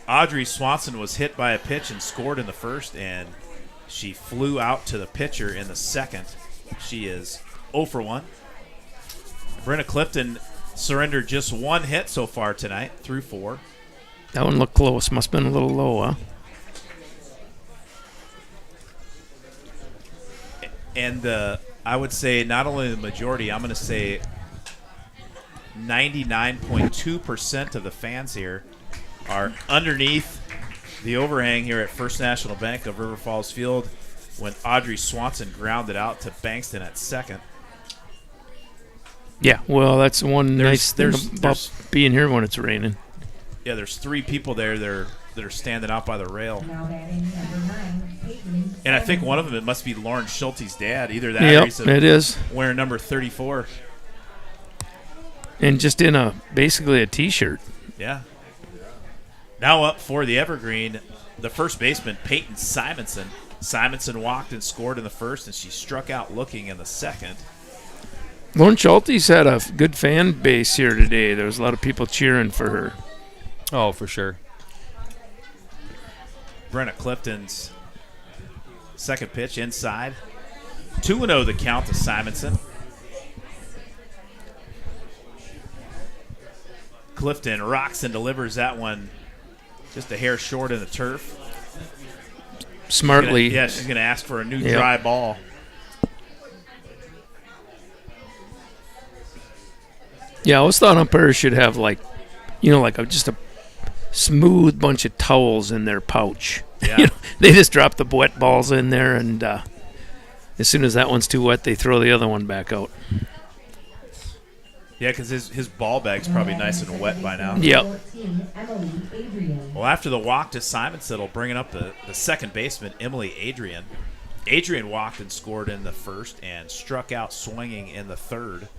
Audrey Swanson was hit by a pitch and scored in the 1st, and she flew out to the pitcher in the 2nd. She is 0 for 1. Brenna Clifton surrendered just 1 hit so far tonight through 4. that one looked close. Must have been a little low, huh? And I would say not only the majority, I'm going to say 99.2% of the fans here are underneath the overhang here at First National Bank of River Falls Field when Audrey Swanson grounded out to Bankston at 2nd. Yeah, well, that's one nice thing there's- about being here when it's raining. Yeah, there's 3 people there that are standing out by the rail. Now batting number 9, Peyton. And I think one of them, it must be Lauren Schulte's dad. Either that or he's Yep, it is. wearing number 34. And just in basically a T-shirt. Yeah. Now up for the Evergreen, the first baseman, Peyton Simonson. Simonson walked and scored in the 1st, and she struck out looking in the 2nd. Lauren Schulte's had a good fan base here today. There was a lot of people cheering for her. Oh, for sure. Brenna Clifton's second pitch inside. 2-0 the count to Simonson. Clifton rocks and delivers that one just a hair short in the turf. Smartly. She's going to ask for a new Yep. dry ball. Yeah, I always thought umpires should have just a smooth bunch of towels in their pouch. Yeah. They just drop the wet balls in there, and as soon as that one's too wet, they throw the other one back out. Yeah, because his ball bag's probably nice and wet by now. Yep. 14, Emily Adrian. Well, after the walk to Simonson, it'll bring it up the second baseman, Emily Adrian. Adrian walked and scored in the 1st and struck out swinging in the 3rd.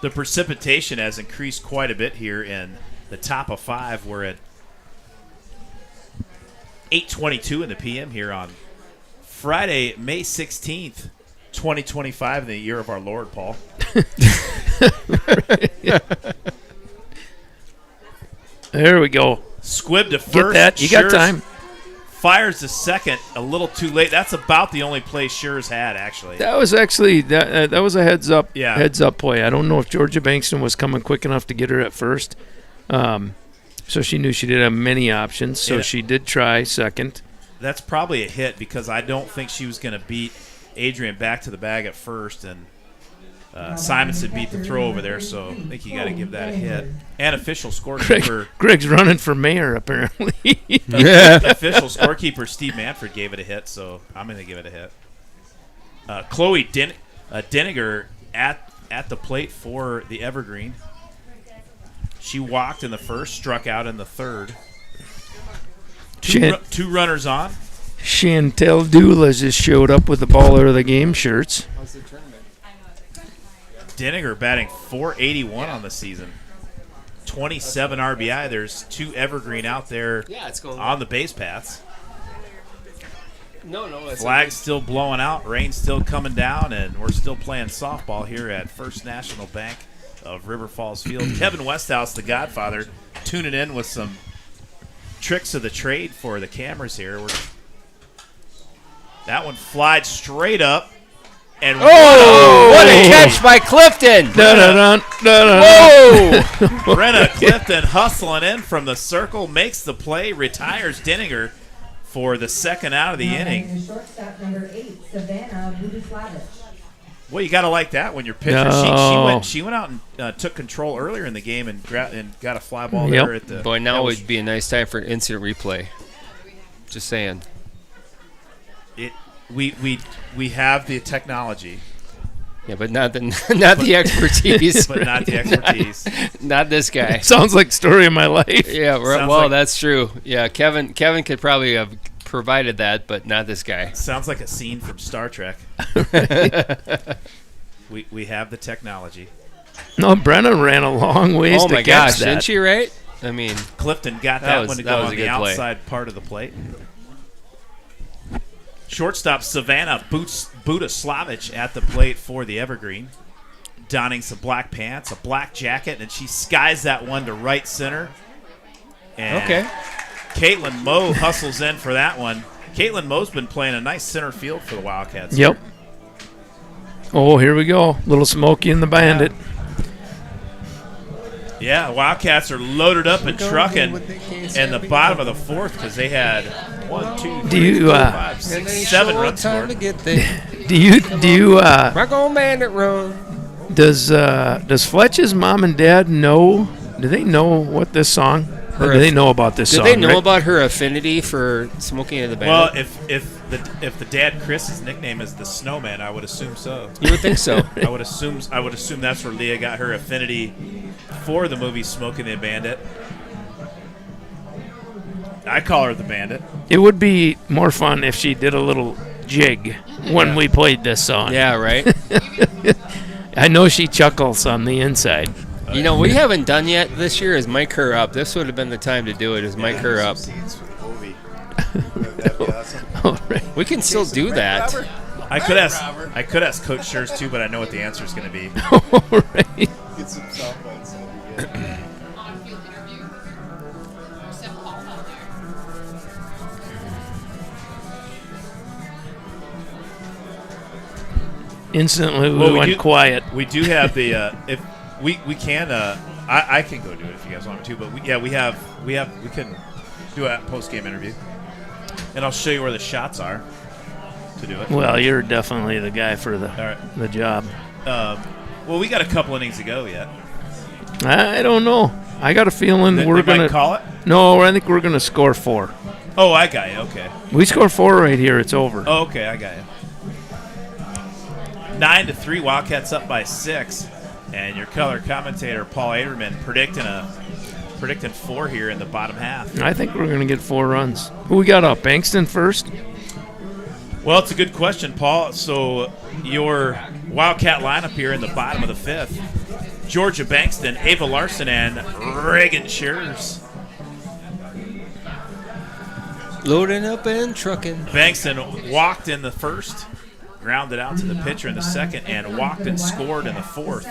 The precipitation has increased quite a bit here in the top of 5. We're at 8:22 in the PM here on Friday, May 16th, 2025, in the year of our Lord, Paul. There we go. Squib to first. Get that. You got time. Fires the second a little too late. That's about the only play Schurz had, actually. That was actually that was a heads up play. I don't know if Georgia Bankston was coming quick enough to get her at first. So she knew she didn't have many options, so she did try second. That's probably a hit because I don't think she was going to beat Adrian back to the bag at first, and Simonson beat the throw over there, so I think you got to give that a hit. And official scorekeeper. Greg's running for mayor, apparently. Official scorekeeper Steve Manfred gave it a hit, so I'm going to give it a hit. Chloe Denninger at the plate for the Evergreen. She walked in the first, struck out in the third. Two runners on. Chantel Dula just showed up with the baller of the game shirts. How's the tournament? Denninger batting .481 on the season. 27 RBI. There's 2 Evergreen out there on the base paths. No. Flag's still blowing out. Rain's still coming down, and we're still playing softball here at First National Bank of River Falls Field. Kevin Westhouse, the Godfather, tuning in with some tricks of the trade for the cameras here. That one flied straight up. And what a catch by Clifton! Whoa! Brenna Clifton hustling in from the circle, makes the play, retires Denninger for the second out of the inning. Shortstop number 8, Savannah Budislavich. Well, you got to like that when your pitcher. No. She went out and took control earlier in the game and got a fly ball there at the. Boy, now would be a nice time for an instant replay. Just saying. We have the technology. Yeah, but not the expertise. But not the expertise. Not this guy. Sounds like the story of my life. Yeah, well, that's true. Yeah, Kevin could probably have provided that, but not this guy. Sounds like a scene from Star Trek. We have the technology. No, Brenna ran a long ways to catch that. Didn't she, right? I mean, Clifton got that one to go on the outside part of the plate. Shortstop Savannah Budislavich at the plate for the Evergreen. Donning some black pants, a black jacket, and she skies that one to right center. And Caitlin Moe hustles in for that one. Caitlin Moe's been playing a nice center field for the Wildcats. Yep. Oh, here we go. Little Smokey and the Bandit. Yeah, Wildcats are loaded up and trucking in the bottom of the fourth because they had 1, 2, 3, 4, 5, 6, 7 runs scored. Do you Rock on Bandit run. Does Fletch's mom and dad know? Do they know what this song? Or do they know about this song? Do they know about her affinity for Smokey and the Bandit? Well, if the dad Chris's nickname is the Snowman, I would assume so. You would think so. I would assume that's where Leah got her affinity for the movie Smokey and the Bandit. I call her the Bandit. It would be more fun if she did a little jig when we played this song. Yeah, right. I know she chuckles on the inside. You know, we haven't done yet this year is mic her up. This would have been the time to do it, is mic her up. That'd be awesome. All right. We can still do that. I could ask Coach Schurz too, but I know what the answer is going to be. All right. Get some softball instead. Instantly, we went quiet. We do have the if we can I can go do it if you guys want me to, but we can do a post game interview, and I'll show you where the shots are to do it. Well, you're definitely the guy for the job. Well, we got a couple innings to go yet. I don't know. I got a feeling we're gonna gonna call it. No, I think we're gonna score 4. Oh, I got you. Okay. We score 4 right here. It's over. Oh, okay, I got you. 9-3, Wildcats up by 6, and your color commentator Paul Aderman predicting 4 here in the bottom half. I think we're gonna get 4 runs. Who we got up? Bankston first. Well, it's a good question, Paul. So your Wildcat lineup here in the bottom of the 5th: Georgia Bankston, Ava Larson, and Reagan Schurz. Loading up and trucking. Bankston walked in the first, grounded out to the pitcher in the second, and walked and scored in the 4th.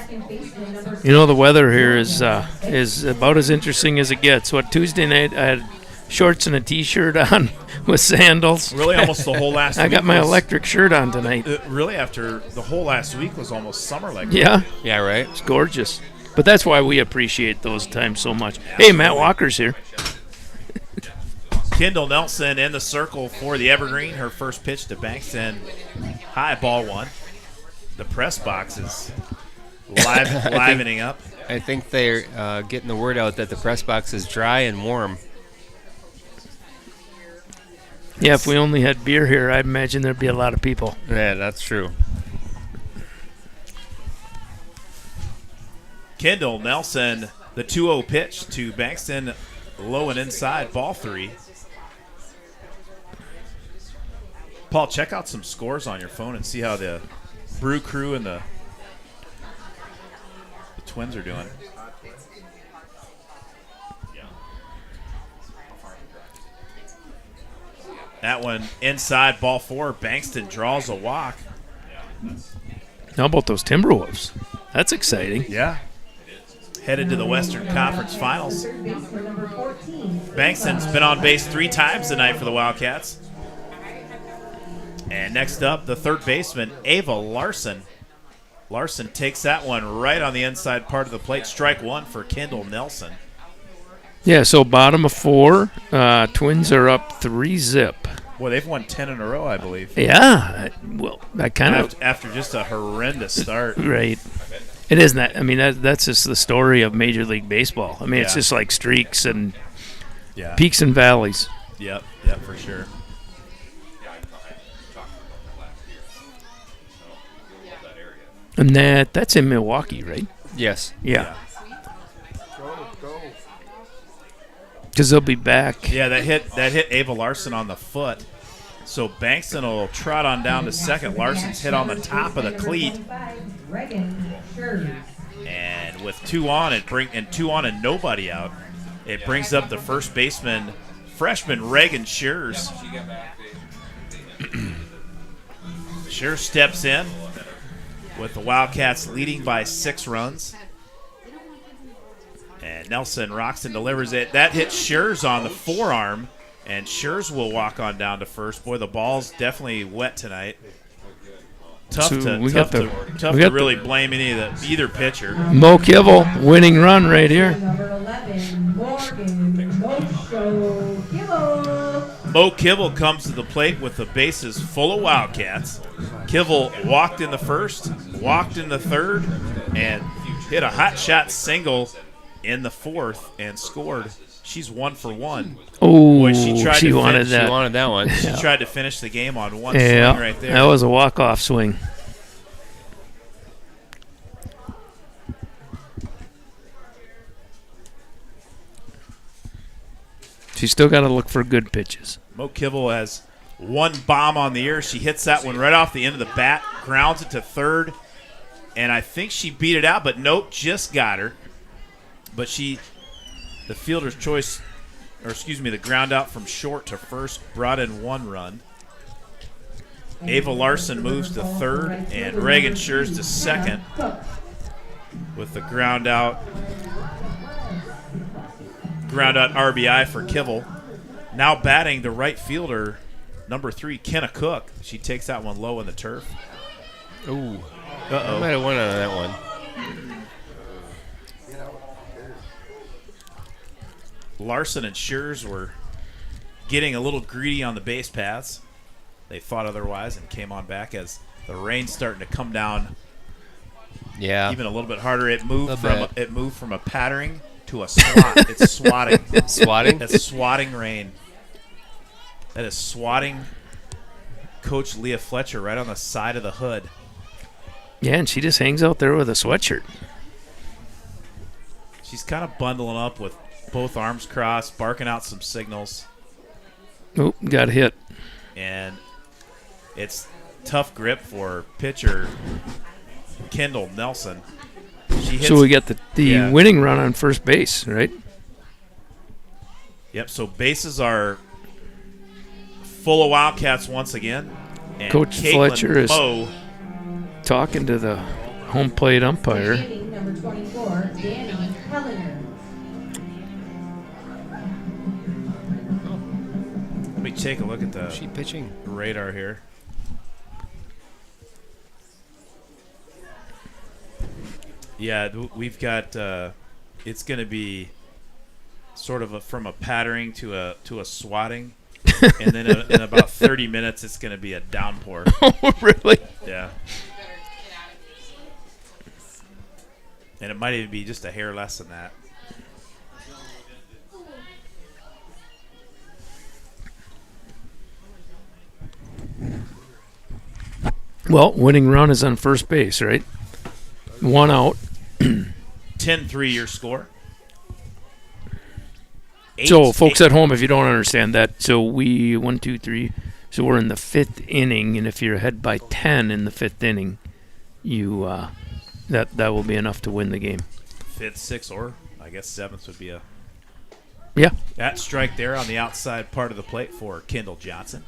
You know, the weather here is about as interesting as it gets. Tuesday night I had shorts and a T-shirt on with sandals. Really, almost the whole last I week got my was- electric shirt on tonight. Really, after the whole last week was almost summer like Yeah, Yeah, right. it's gorgeous. But that's why we appreciate those times so much. Hey, Matt Walker's here. Kendall Nelson in the circle for the Evergreen. Her first pitch to Bankston. High ball one. The press box is livening up. I think they're getting the word out that the press box is dry and warm. Yeah, if we only had beer here, I'd imagine there'd be a lot of people. Yeah, that's true. Kendall Nelson, the 2-0 pitch to Bankston, low and inside, ball 3. Paul, check out some scores on your phone and see how the Brew Crew and the Twins are doing. That one inside, ball 4. Bankston draws a walk. How about those Timberwolves? That's exciting. Yeah. Headed to the Western Conference Finals. Third baseman number 14. Bankston's been on base 3 times tonight for the Wildcats. And next up, the third baseman, Ava Larson. Larson takes that one right on the inside part of the plate. Strike 1 for Kendall Nelson. Yeah, so bottom of 4. Twins are up 3-0. Boy, they've won 10 in a row, I believe. Yeah, well, I kind of After just a horrendous start. right. It isn't that. I mean, that's just the story of Major League Baseball. I mean, it's Yeah. just like streaks and Yeah. peaks and valleys. Yep, for sure. And that's in Milwaukee, right? Yes. Yeah. Because they'll be back. Yeah, that hit Ava Larson on the foot. So Bankston will trot on down to second. Larson's hit on the top of the cleat. And with 2 on, two on and nobody out, it brings up the first baseman, freshman Reagan Shears. Shears steps in with the Wildcats leading by 6 runs. And Nelson Roxton delivers it. That hits Shears on the forearm, and Shears will walk on down to first. Boy, the ball's definitely wet tonight. Tough So to really blame either pitcher. Mo Kibble, winning run right here. Number 11, Morgan Mosho Kibble. Mo Kibble comes to the plate with the bases full of Wildcats. Kibble walked in the first, walked in the third, and hit a hot shot single in the fourth and scored. She's 1 for 1. Oh, Boy, she wanted that. She wanted that one. She tried to finish the game on one Yeah, swing right there. that was a walk-off swing. She's still got to look for good pitches. Mo Kibble has 1 bomb on the ear. She hits that one right off the end of the bat, grounds it to third, and I think she beat it out, but nope, just got her. But the fielder's choice, the ground out from short to first brought in 1 run. Ava Larson moves to third, and Reagan Shears to second with the ground out RBI for Kibble. Now batting the right fielder, number 3, Kenna Cook. She takes that one low in the turf. Ooh. I might have won on that one. Larson and Shears were getting a little greedy on the base paths. They thought otherwise and came on back as the rain's starting to come down. Yeah. Even a little bit harder. It moved from a pattering to a swat. It's swatting. Swatting? That's swatting rain. That is swatting Coach Leah Fletcher right on the side of the hood. Yeah, and she just hangs out there with a sweatshirt. She's kind of bundling up with both arms crossed, barking out some signals. Oh, got hit. And it's tough grip for pitcher Kendall Nelson. She hits, So we got the winning run on first base, right? Yep, so bases are full of Wildcats once again. And Coach Caitlin Fletcher is Moe talking to the home plate umpire. Number 24, Danny Hellinger. Let me take a look at the She pitching. radar here. Yeah, we've got. It's going to be sort of from a pattering to a swatting, and then in about 30 minutes, it's going to be a downpour. Oh, really? Yeah. And it might even be just a hair less than that. Well, winning run is on first base, right? 1 out. 10-3 your score. So, folks at home, if you don't understand that, so we 1, 2, 3. So we're in the 5th inning, and if you're ahead by 10 in the 5th inning, you that will be enough to win the game. 5th, 6th, or I guess 7th would be a. Yeah. That strike there on the outside part of the plate for Kendall Johnson.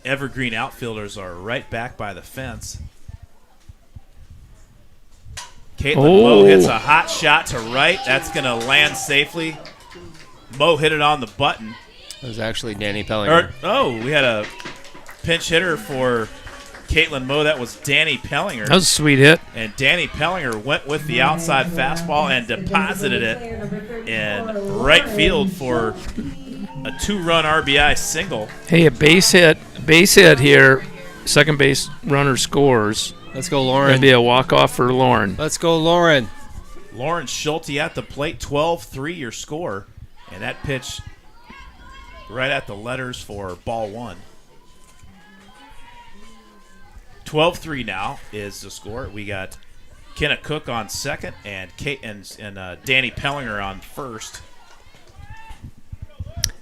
Evergreen outfielders are right back by the fence. Caitlin Moe hits a hot shot to right. That's going to land safely. Moe hit it on the button. It was actually Danny Pellinger. We had a pinch hitter for Caitlin Moe. That was Danny Pellinger. That was a sweet hit. And Danny Pellinger went with the outside fastball and deposited it in right field for a 2-run RBI single. Hey, a base hit here. Second base runner scores. Let's go, Lauren. That'd be a walk-off for Lauren. Let's go, Lauren. Lauren Schulte at the plate, 12-3 your score. And that pitch right at the letters for ball 1. 12-3 now is the score. We got Kenna Cook on second and Danny Pellinger on first.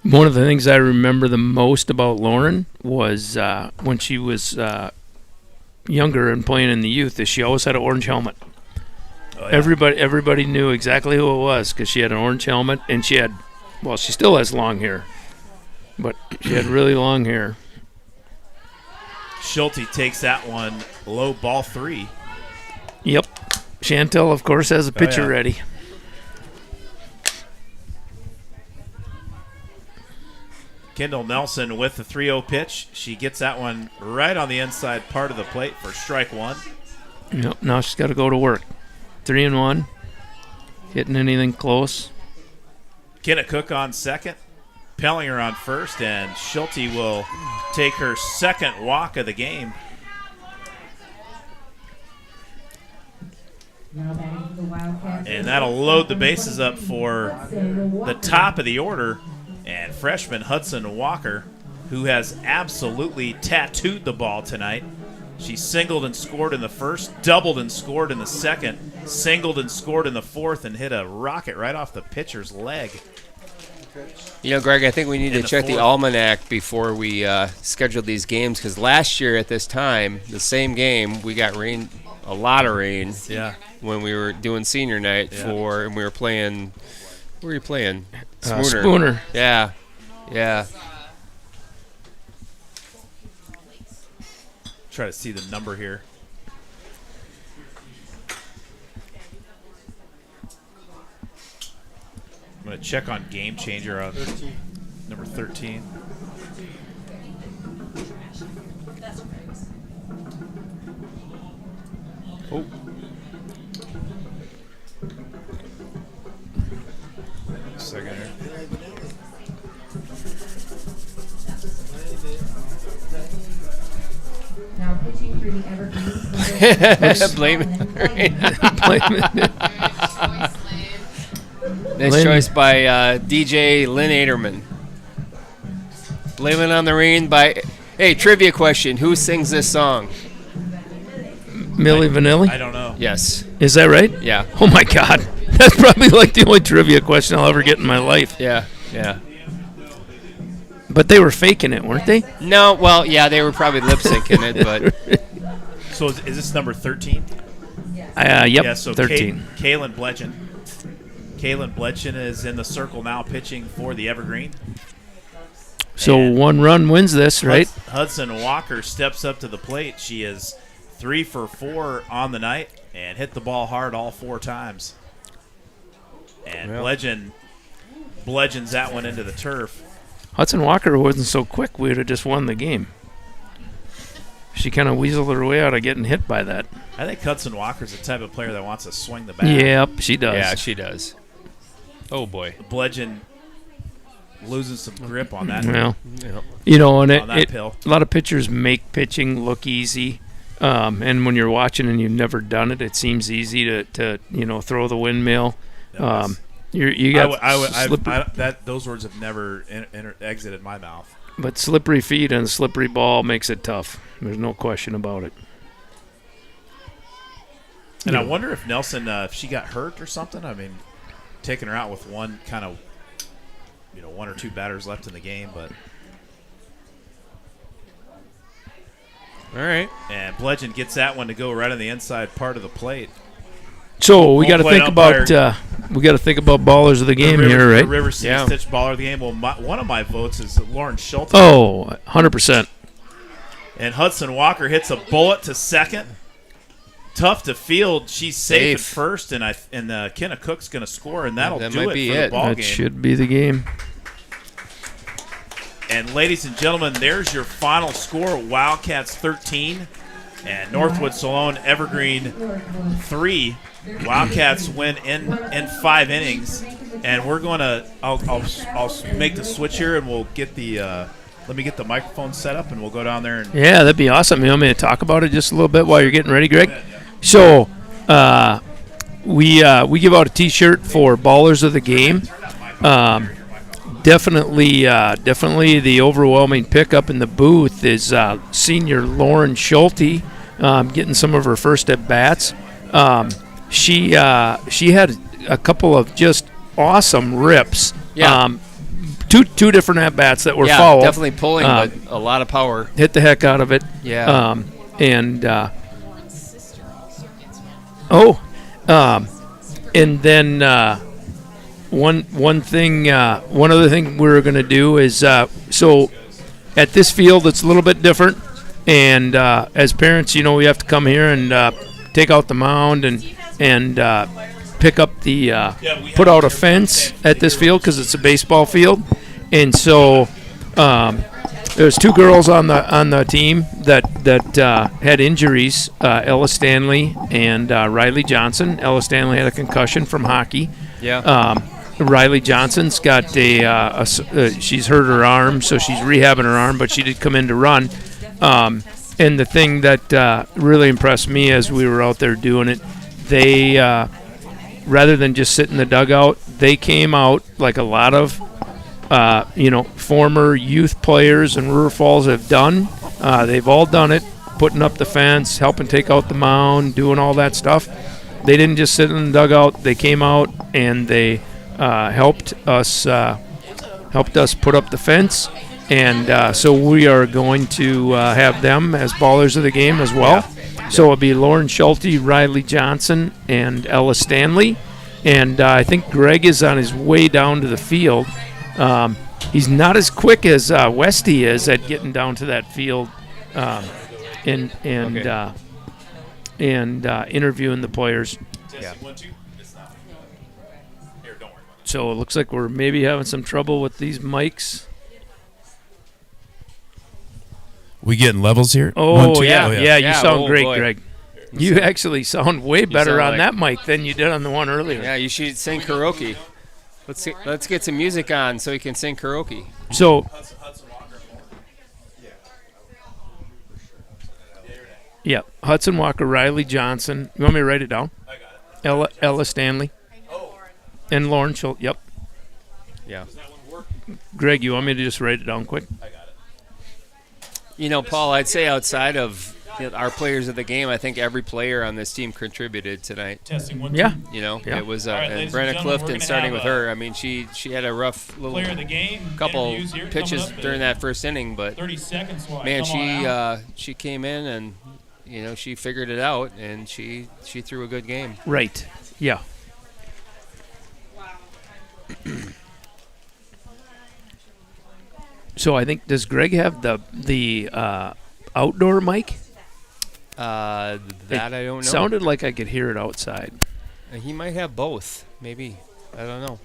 One of the things I remember the most about Lauren was when she was younger and playing in the youth, is she always had an orange helmet. Oh, yeah. Everybody knew exactly who it was because she had an orange helmet, and she still has long hair, but she had really long hair. Schulte takes that one low, ball 3. Yep. Chantel, of course, has a pitcher ready. Kendall Nelson with the 3-0 pitch. She gets that one right on the inside part of the plate for strike 1. Yep. Now she's got to go to work. 3-1. Hitting anything close. Kenna Cook on second. Pellinger on first, and Schulte will take her second walk of the game. And that'll load the bases up for the top of the order. And freshman Hudson Walker, who has absolutely tattooed the ball tonight. She singled and scored in the first, doubled and scored in the second, singled and scored in the fourth, and hit a rocket right off the pitcher's leg. You know, Greg, I think we need to check the almanac before we schedule these games, because last year at this time, the same game, we got rain, a lot of rain. Yeah. When we were doing senior night and we were playing. Where were you playing? Spooner. Yeah. Try to see the number here. I'm going to check on Game Changer on number 13. Oh. Second here. Now pitching for the Evergreens. Blame it. Blame it. Nice Lynn. choice by DJ Lynn Aderman. Blame It on the Rain by... Hey, trivia question. Who sings this song? Milli Vanilli? I don't know. Yes. Is that right? Yeah. Oh, my God. That's probably like the only trivia question I'll ever get in my life. Yeah. But they were faking it, weren't they? No, well, yeah, they were probably lip-syncing it, but... So is this number 13? Yep, Yeah, so 13. Kaylin Bletchen. Kaylin Bletchen is in the circle now pitching for the Evergreen. So And 1 run wins this, right? Hudson Walker steps up to the plate. She is 3 for 4 on the night and hit the ball hard all 4 times. And Well. bludgeons that one into the turf. Hudson Walker wasn't so quick. We would have just won the game. She kind of weaseled her way out of getting hit by that. I think Hudson Walker's the type of player that wants to swing the bat. Yep, she does. Yeah, she does. Oh, boy. Bludgeon losing some grip on that. Well, Yep. you know, and On that it pill. a lot of pitchers make pitching look easy. And when you're watching and you've never done it, it seems easy to throw the windmill. You got those words have never exited my mouth. but slippery feet and a slippery ball makes it tough. There's no question about it. And I wonder if Nelson, if she got hurt or something. I mean, taking her out with one or two batters left in the game, but All right. and Bludgeon gets that one to go right on the inside part of the plate. So we got to Home plate think about umpire. ballers of the game here, right? The River City Yeah. Stitch baller of the game. Well, one of my votes is Lauren Schulte. Oh, 100%. And Hudson Walker hits a bullet to second. Tough to field. She's safe at Safe. first, and Kenna Cook's going to score, and that'll That do might it be for the it. ball That game. should be the game. And ladies and gentlemen, there's your final score: Wildcats 13 and Northwood Solon Evergreen 3. Wildcats win in 5 innings, and we're going to. I'll make the switch here, and we'll get the. Let me get the microphone set up, and we'll go down there and. Yeah, that'd be awesome. You want me to talk about it just a little bit while you're getting ready, Greg? So, we give out a T-shirt for Ballers of the Game. Definitely the overwhelming pickup in the booth is senior Lauren Schulte getting some of her first at bats. She had a couple of just awesome rips. Yeah. Two different at bats that were Yeah, foul. definitely pulling, but a lot of power. Hit the heck out of it. Yeah. And then one other thing we were going to do is so at this field it's a little bit different, and as parents, we have to come here and take out the mound and pick up the put out a fence at this field because it's a baseball field, and so there's 2 girls on the team that had injuries, Ella Stanley and Riley Johnson. Ella Stanley had a concussion from hockey. Yeah. Riley Johnson's got she's hurt her arm, so she's rehabbing her arm, but she did come in to run. And the thing that really impressed me as we were out there doing it, they rather than just sit in the dugout, they came out like a lot of former youth players in River Falls have done. They've all done it, putting up the fence, helping take out the mound, doing all that stuff. They didn't just sit in the dugout. They came out and they helped us put up the fence. And so we are going to have them as ballers of the game as well. Yeah. So it'll be Lauren Schulte, Riley Johnson, and Ella Stanley. And I think Greg is on his way down to the field. He's not as quick as Westy is at getting down to that field and interviewing the players. Yeah. So it looks like we're maybe having some trouble with these mics. We getting levels here? Oh, yeah. You sound oh, great, boy. Greg. You actually sound way better sound on that mic than you did on the one earlier. Yeah, you should sing karaoke. Let's get some music on so you can sing karaoke. So, yeah, Hudson Walker, Riley Johnson. You want me to write it down? I got it. Ella Stanley. And Lauren Schulte. Yep. Yeah. Greg, you want me to just write it down quick? I got it. Paul, I'd say outside of our players of the game, I think every player on this team contributed tonight. Testing 1, 2. Yeah. It was All right, and ladies Brenna and gentlemen, we're Clifton gonna starting have with her. I mean, she had a rough little Player of the game. couple interviews here pitches coming up during in that first inning, but 30 seconds. While I man, come on out. she came in and she figured it out and she threw a good game. Right. Yeah. So I think, does Greg have the outdoor mic? That I don't know. Sounded like I could hear it outside. He might have both, maybe. I don't know.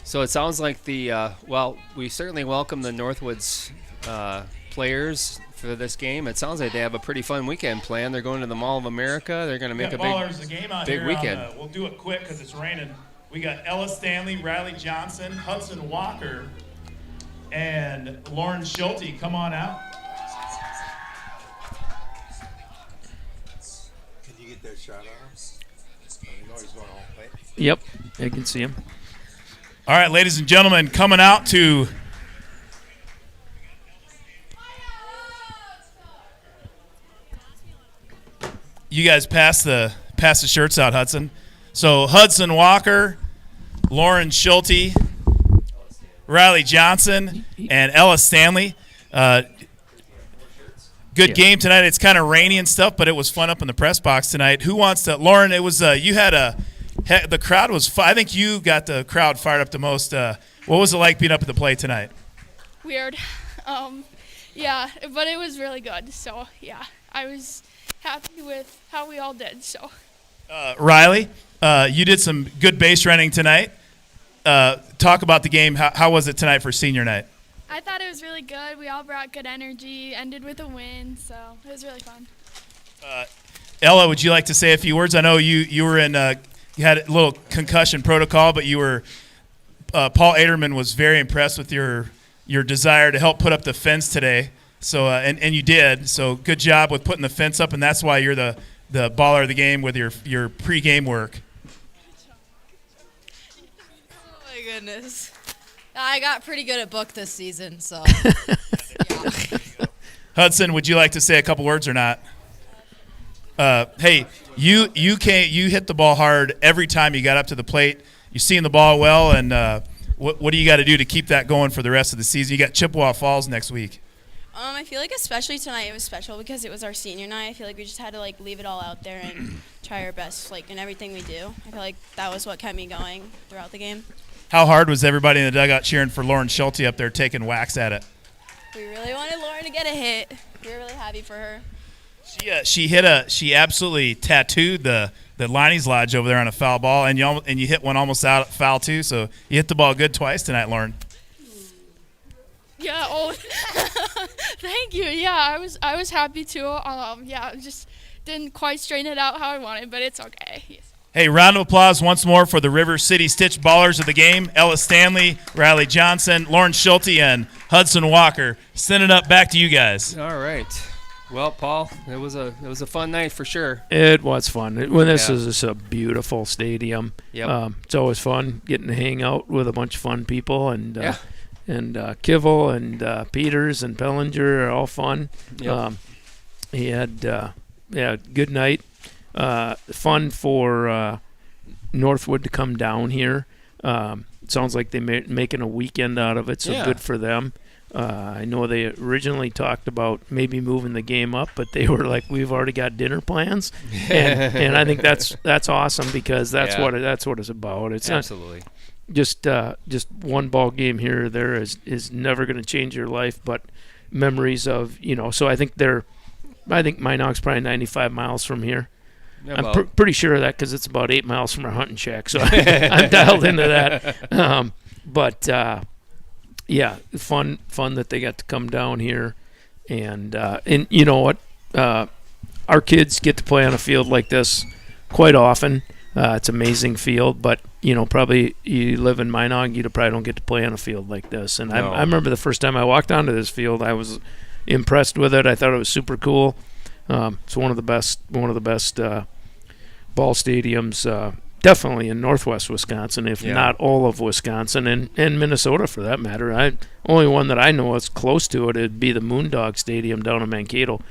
So it sounds like we certainly welcome the Northwoods players for this game. It sounds like they have a pretty fun weekend planned. They're going to the Mall of America. They're going to make a big weekend. We'll do it quick because it's raining. We got Ella Stanley, Riley Johnson, Hudson Walker, and Lauren Schulte. Come on out. Can you get that shot on him? You know he's going all play. Yep, I can see him. All right, ladies and gentlemen, coming out to you guys pass the shirts out, Hudson. So Hudson Walker, Lauren Schulte, Riley Johnson, and Ella Stanley. Good game tonight. It's kind of rainy and stuff, but it was fun up in the press box tonight. Who wants to? Lauren, it was you had the crowd was. I think you got the crowd fired up the most. What was it like being up at the plate tonight? Weird. Yeah, but it was really good. So, yeah, I was happy with how we all did. So, Riley, you did some good base running tonight. Talk about the game. How was it tonight for senior night? I thought it was really good. We all brought good energy, ended with a win, so it was really fun. Ella, would you like to say a few words? I know you were in you had a little concussion protocol, but you were Paul Aderman was very impressed with your desire to help put up the fence today. So and you did. So good job with putting the fence up, and that's why you're the baller of the game with your pre-game work. Oh my goodness. I got pretty good at book this season, so. Hudson, would you like to say a couple words or not? Hey, you hit the ball hard every time you got up to the plate. You've seen the ball well, and what do you got to do to keep that going for the rest of the season? You got Chippewa Falls next week. I feel like especially tonight it was special because it was our senior night. I feel like we just had to leave it all out there and try our best in everything we do. I feel like that was what kept me going throughout the game. How hard was everybody in the dugout cheering for Lauren Schulte up there taking whacks at it? We really wanted Lauren to get a hit. We were really happy for her. She absolutely tattooed the Liney's Lodge over there on a foul ball, and you hit one almost out foul too. So you hit the ball good twice tonight, Lauren. Yeah. Oh, thank you. Yeah, I was happy too. Yeah, just didn't quite straighten it out how I wanted, but it's okay. Yes. Hey, round of applause once more for the River City Stitch ballers of the game: Ella Stanley, Riley Johnson, Lauren Schulte, and Hudson Walker. Send it up back to you guys. All right. Well, Paul, it was a fun night for sure. It was fun. This is just a beautiful stadium. Yep. It's always fun getting to hang out with a bunch of fun people, and Kivel and Peters and Pellinger are all fun. Yep. He had good night. Fun for Northwood to come down here. Sounds like they're making a weekend out of it, so good for them. I know they originally talked about maybe moving the game up, but they were like, "We've already got dinner plans," and I think that's awesome because that's what it's about. It's absolutely not just one ball game here or there is never going to change your life, but memories of So I think Minot's probably 95 miles from here. Yeah, I'm pretty sure of that because it's about 8 miles from our hunting shack, so I'm dialed into that. Yeah, fun that they got to come down here, and you know what, our kids get to play on a field like this quite often. It's an amazing field, but probably you live in Minot, you probably don't get to play on a field like this. And no. I remember the first time I walked onto this field, I was impressed with it. I thought it was super cool. It's one of the best ball stadiums. Definitely in northwest Wisconsin, if not all of Wisconsin, and Minnesota for that matter. Only one that I know is close to it'd be the Moondog Stadium down in Mankato,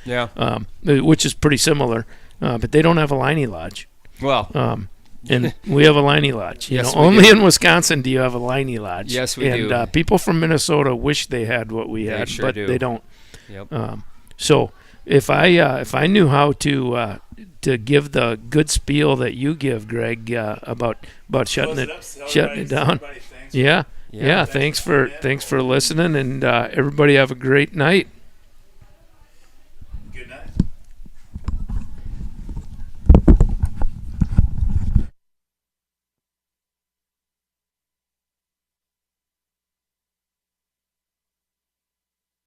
which is pretty similar, but they don't have a Liney Lodge. Well, and we have a Liney Lodge. Yes, only in Wisconsin do you have a Liney Lodge. Yes, we do. And people from Minnesota wish they had what we had, sure but do. they don't. Yep. So if I knew how to give the good spiel that you give, Greg, about shutting it down. Thanks for listening, and everybody have a great night. Good night.